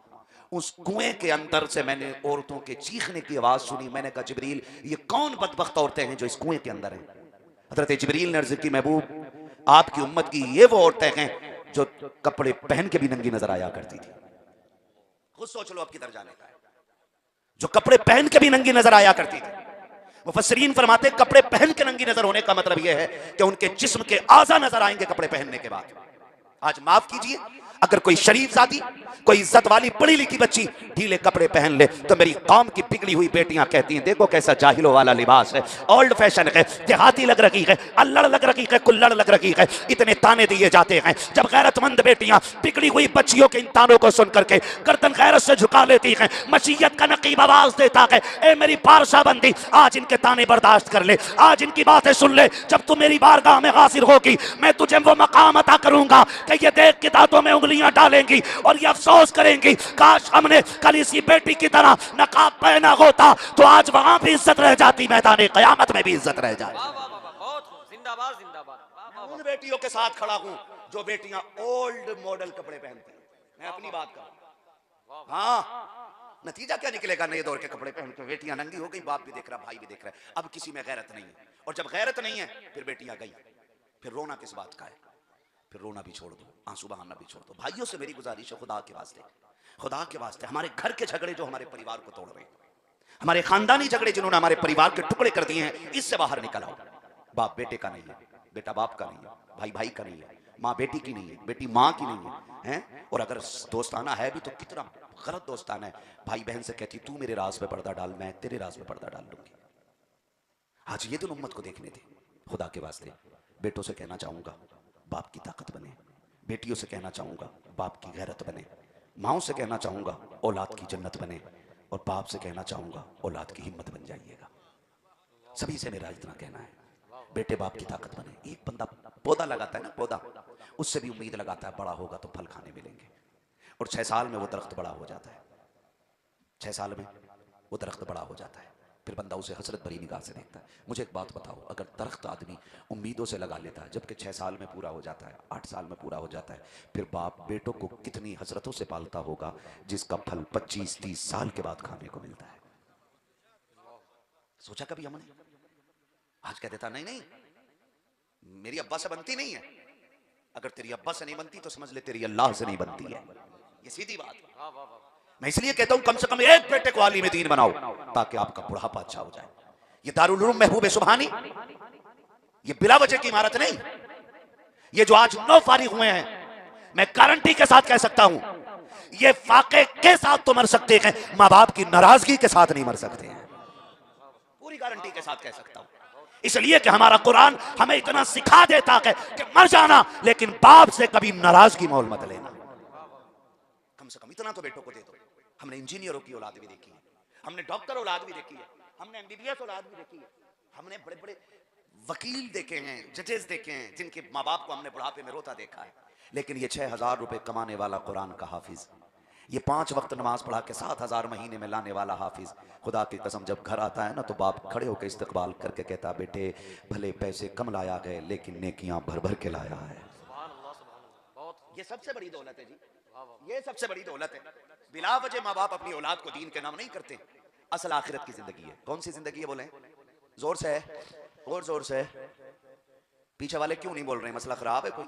اس کنویں کے اندر سے میں نے عورتوں کے چیخنے کی آواز سنی. میں نے کہا جبریل یہ کون بدبخت عورتیں ہیں جو اس کنویں کے اندر ہیں؟ حضرت جبریل نے عرض کی محبوب آپ کی امت کی یہ وہ عورتیں ہیں جو کپڑے پہن کے بھی ننگی نظر آیا کرتی تھی. خود سوچ لو اب کدھر جانے کا ہے. جو کپڑے پہن کے بھی ننگی نظر آیا کرتی تھی. مفسرین فرماتے کپڑے پہن کے ننگی نظر ہونے کا مطلب یہ ہے کہ ان کے جسم کے اعضا نظر آئیں گے کپڑے پہننے کے بعد. آج معاف کیجئے، اگر کوئی شریف ذاتی، کوئی عزت والی پڑھی لکھی بچی ڈھیلے کپڑے پہن لے تو میری قوم کی بگڑی ہوئی بیٹیاں کہتی ہیں دیکھو کیسا جاہلوں والا لباس ہے، اولڈ فیشن ہے، دیہاتی لگ رہی ہے، الڑ لگ رہی ہے، کلڑ لگ رہی ہے. اتنے تانے دیے جاتے ہیں. جب غیرت مند بیٹیاں بگڑی ہوئی بچیوں کے ان تانوں کو سن کر کے گردن غیرت سے جھکا لیتی ہیں، مشیت کا نقیب آواز دیتا ہے اے میری پارسا بندی آج ان کے تانے برداشت کر لے، آج ان کی باتیں سن لے. جب تو میری بارگاہ میں حاضر ہوگی میں تجھے وہ مقام عطا کروں گا کہ یہ دیکھ کے دانتوں میں انگلیاں ڈالیں گی اور یہ افسوس کریں گی کاش ہم نے کل اسی بیٹی کی طرح نقاب پہنا ہوتا تو آج وہاں بھی عزت رہ جاتی، میدان قیامت میں بھی عزت رہ جاتی. واہ واہ واہ واہ، بہت خوب، زندہ باد زندہ باد. واہ واہ ان واہ. بیٹیوں کے ساتھ کھڑا ہوں جو بیٹیاں اولڈ ماڈل کپڑے پہنتی ہیں. میں اپنی بات کروں. ہاں نتیجہ کیا نکلے گا؟ نئے دور کے کپڑے پہن کے بیٹیاں ننگی ہو گئی، باپ بھی دیکھ رہا، بھائی بھی دیکھ رہا ہے. اب کسی میں غیرت نہیں ہے، اور جب غیرت نہیں ہے پھر بیٹیاں گئی، پھر رونا کس بات کا ہے؟ پھر رونا بھی چھوڑ دو، آنسو بہانا بھی چھوڑ دو. بھائیوں سے میری گزارش ہے خدا کے واسطے، خدا کے واسطے، ہمارے گھر کے جھگڑے جو ہمارے پریوار کو توڑ رہے ہیں، ہمارے خاندانی جھگڑے جنہوں نے ہمارے پریوار کے ٹکڑے کر دیے ہیں، اس سے باہر نکل آؤ. باپ بیٹے کا نہیں ہے، بیٹا باپ کا نہیں ہے، بھائی بھائی کا نہیں ہے، ماں بیٹی کی نہیں ہے، بیٹی ماں کی نہیں ہے. اور اگر دوستانہ ہے بھی تو کتنا غلط دوستانہ ہے. بھائی بہن سے کہتی تو میرے راز پہ پردہ ڈال، میں تیرے راز پہ پردہ ڈال لوں گی. آج یہ دن امت کو دیکھنے تھے. خدا کے واسطے بیٹوں سے کہنا چاہوں گا باپ کی طاقت بنے، بیٹیوں سے کہنا چاہوں گا باپ کی غیرت بنے، ماؤں سے کہنا چاہوں گا اولاد کی جنت بنے، اور باپ سے کہنا چاہوں گا اولاد کی ہمت بن جائیے گا. سبھی سے میرا اتنا کہنا ہے بیٹے باپ کی طاقت بنے. ایک بندہ پودا لگاتا ہے نا، پودا، اس سے بھی امید لگاتا ہے بڑا ہوگا تو پھل کھانے ملیں گے، اور 6 سال میں وہ درخت بڑا ہو جاتا ہے. 6 سال میں وہ درخت بڑا ہو جاتا ہے، پھر بندہ اسے حسرت بھری نگاہ سے دیکھتا ہے. مجھے ایک بات بتاؤ، اگر درخت آدمی امیدوں سے لگا لیتا ہے جبکہ 6 سال میں پورا ہو جاتا ہے، 8 سال میں پورا ہو جاتا ہے، پھر باپ بیٹوں کو کتنی حسرتوں سے پالتا ہوگا جس کا پھل 25-30 سال کے بعد کھانے کو ملتا ہے. سوچا کبھی ہم نے؟ آج کہہ دیتا نہیں نہیں میری ابا سے بنتی نہیں ہے. اگر تیری ابا سے نہیں بنتی تو سمجھ لے تیری اللہ سے نہیں بنتی ہے. یہ سیدھی بات ہے. میں اس لیے کہتا ہوں کم سے کم ایک بیٹے کو عالم دین بناؤ تاکہ آپ کا بڑھاپا اچھا ہو جائے. یہ دارالعلوم محبوب سبحانی یہ بلا وجہ کی عمارت نہیں. یہ جو آج 9 فارغ ہوئے ہیں میں گارنٹی کے ساتھ کہہ سکتا ہوں یہ فاقے کے ساتھ تو مر سکتے ہیں، ماں باپ کی ناراضگی کے ساتھ نہیں مر سکتے ہیں. پوری گارنٹی کے ساتھ کہہ سکتا ہوں، اس لیے کہ ہمارا قرآن ہمیں اتنا سکھا دیتا ہے کہ مر جانا لیکن باپ سے کبھی ناراضگی مول مت لینا. کم سے کم اتنا تو بیٹوں کو دے دو. ہم نے انجینئروں کی اولاد بھی دیکھی ہے، ہم نے ڈاکٹر اولاد بھی دیکھی ہے، ہم نے MBBS اولاد بھی دیکھی ہے، ہم نے بڑے بڑے وکیل دیکھے ہیں، ججز دیکھے ہیں جن کے ماں باپ کو ہم نے بڑھاپے میں روتا دیکھا ہے. لیکن یہ 6,000 روپے کمانے والا قرآن کا حافظ، یہ 5 وقت نماز پڑھا کے 7,000 مہینے میں لانے والا حافظ، خدا کی قسم جب گھر آتا ہے نا تو باپ کھڑے ہو کے استقبال کر کے کہتا بیٹے بھلے پیسے کم لایا گئے لیکن نیکیاں بھر بھر کے لایا ہے. یہ سب سے بڑی دولت ہے جی، یہ سب سے بڑی دولت ہے. بلا وجہ ماں باپ اپنی اولاد کو دین کے نام نہیں کرتے. اصل آخرت کی زندگی ہے. کون سی زندگی ہے بولیں زور سے ہے، اور زور سے. پیچھے والے کیوں نہیں بول رہے ہیں؟ مسئلہ خراب ہے کوئی؟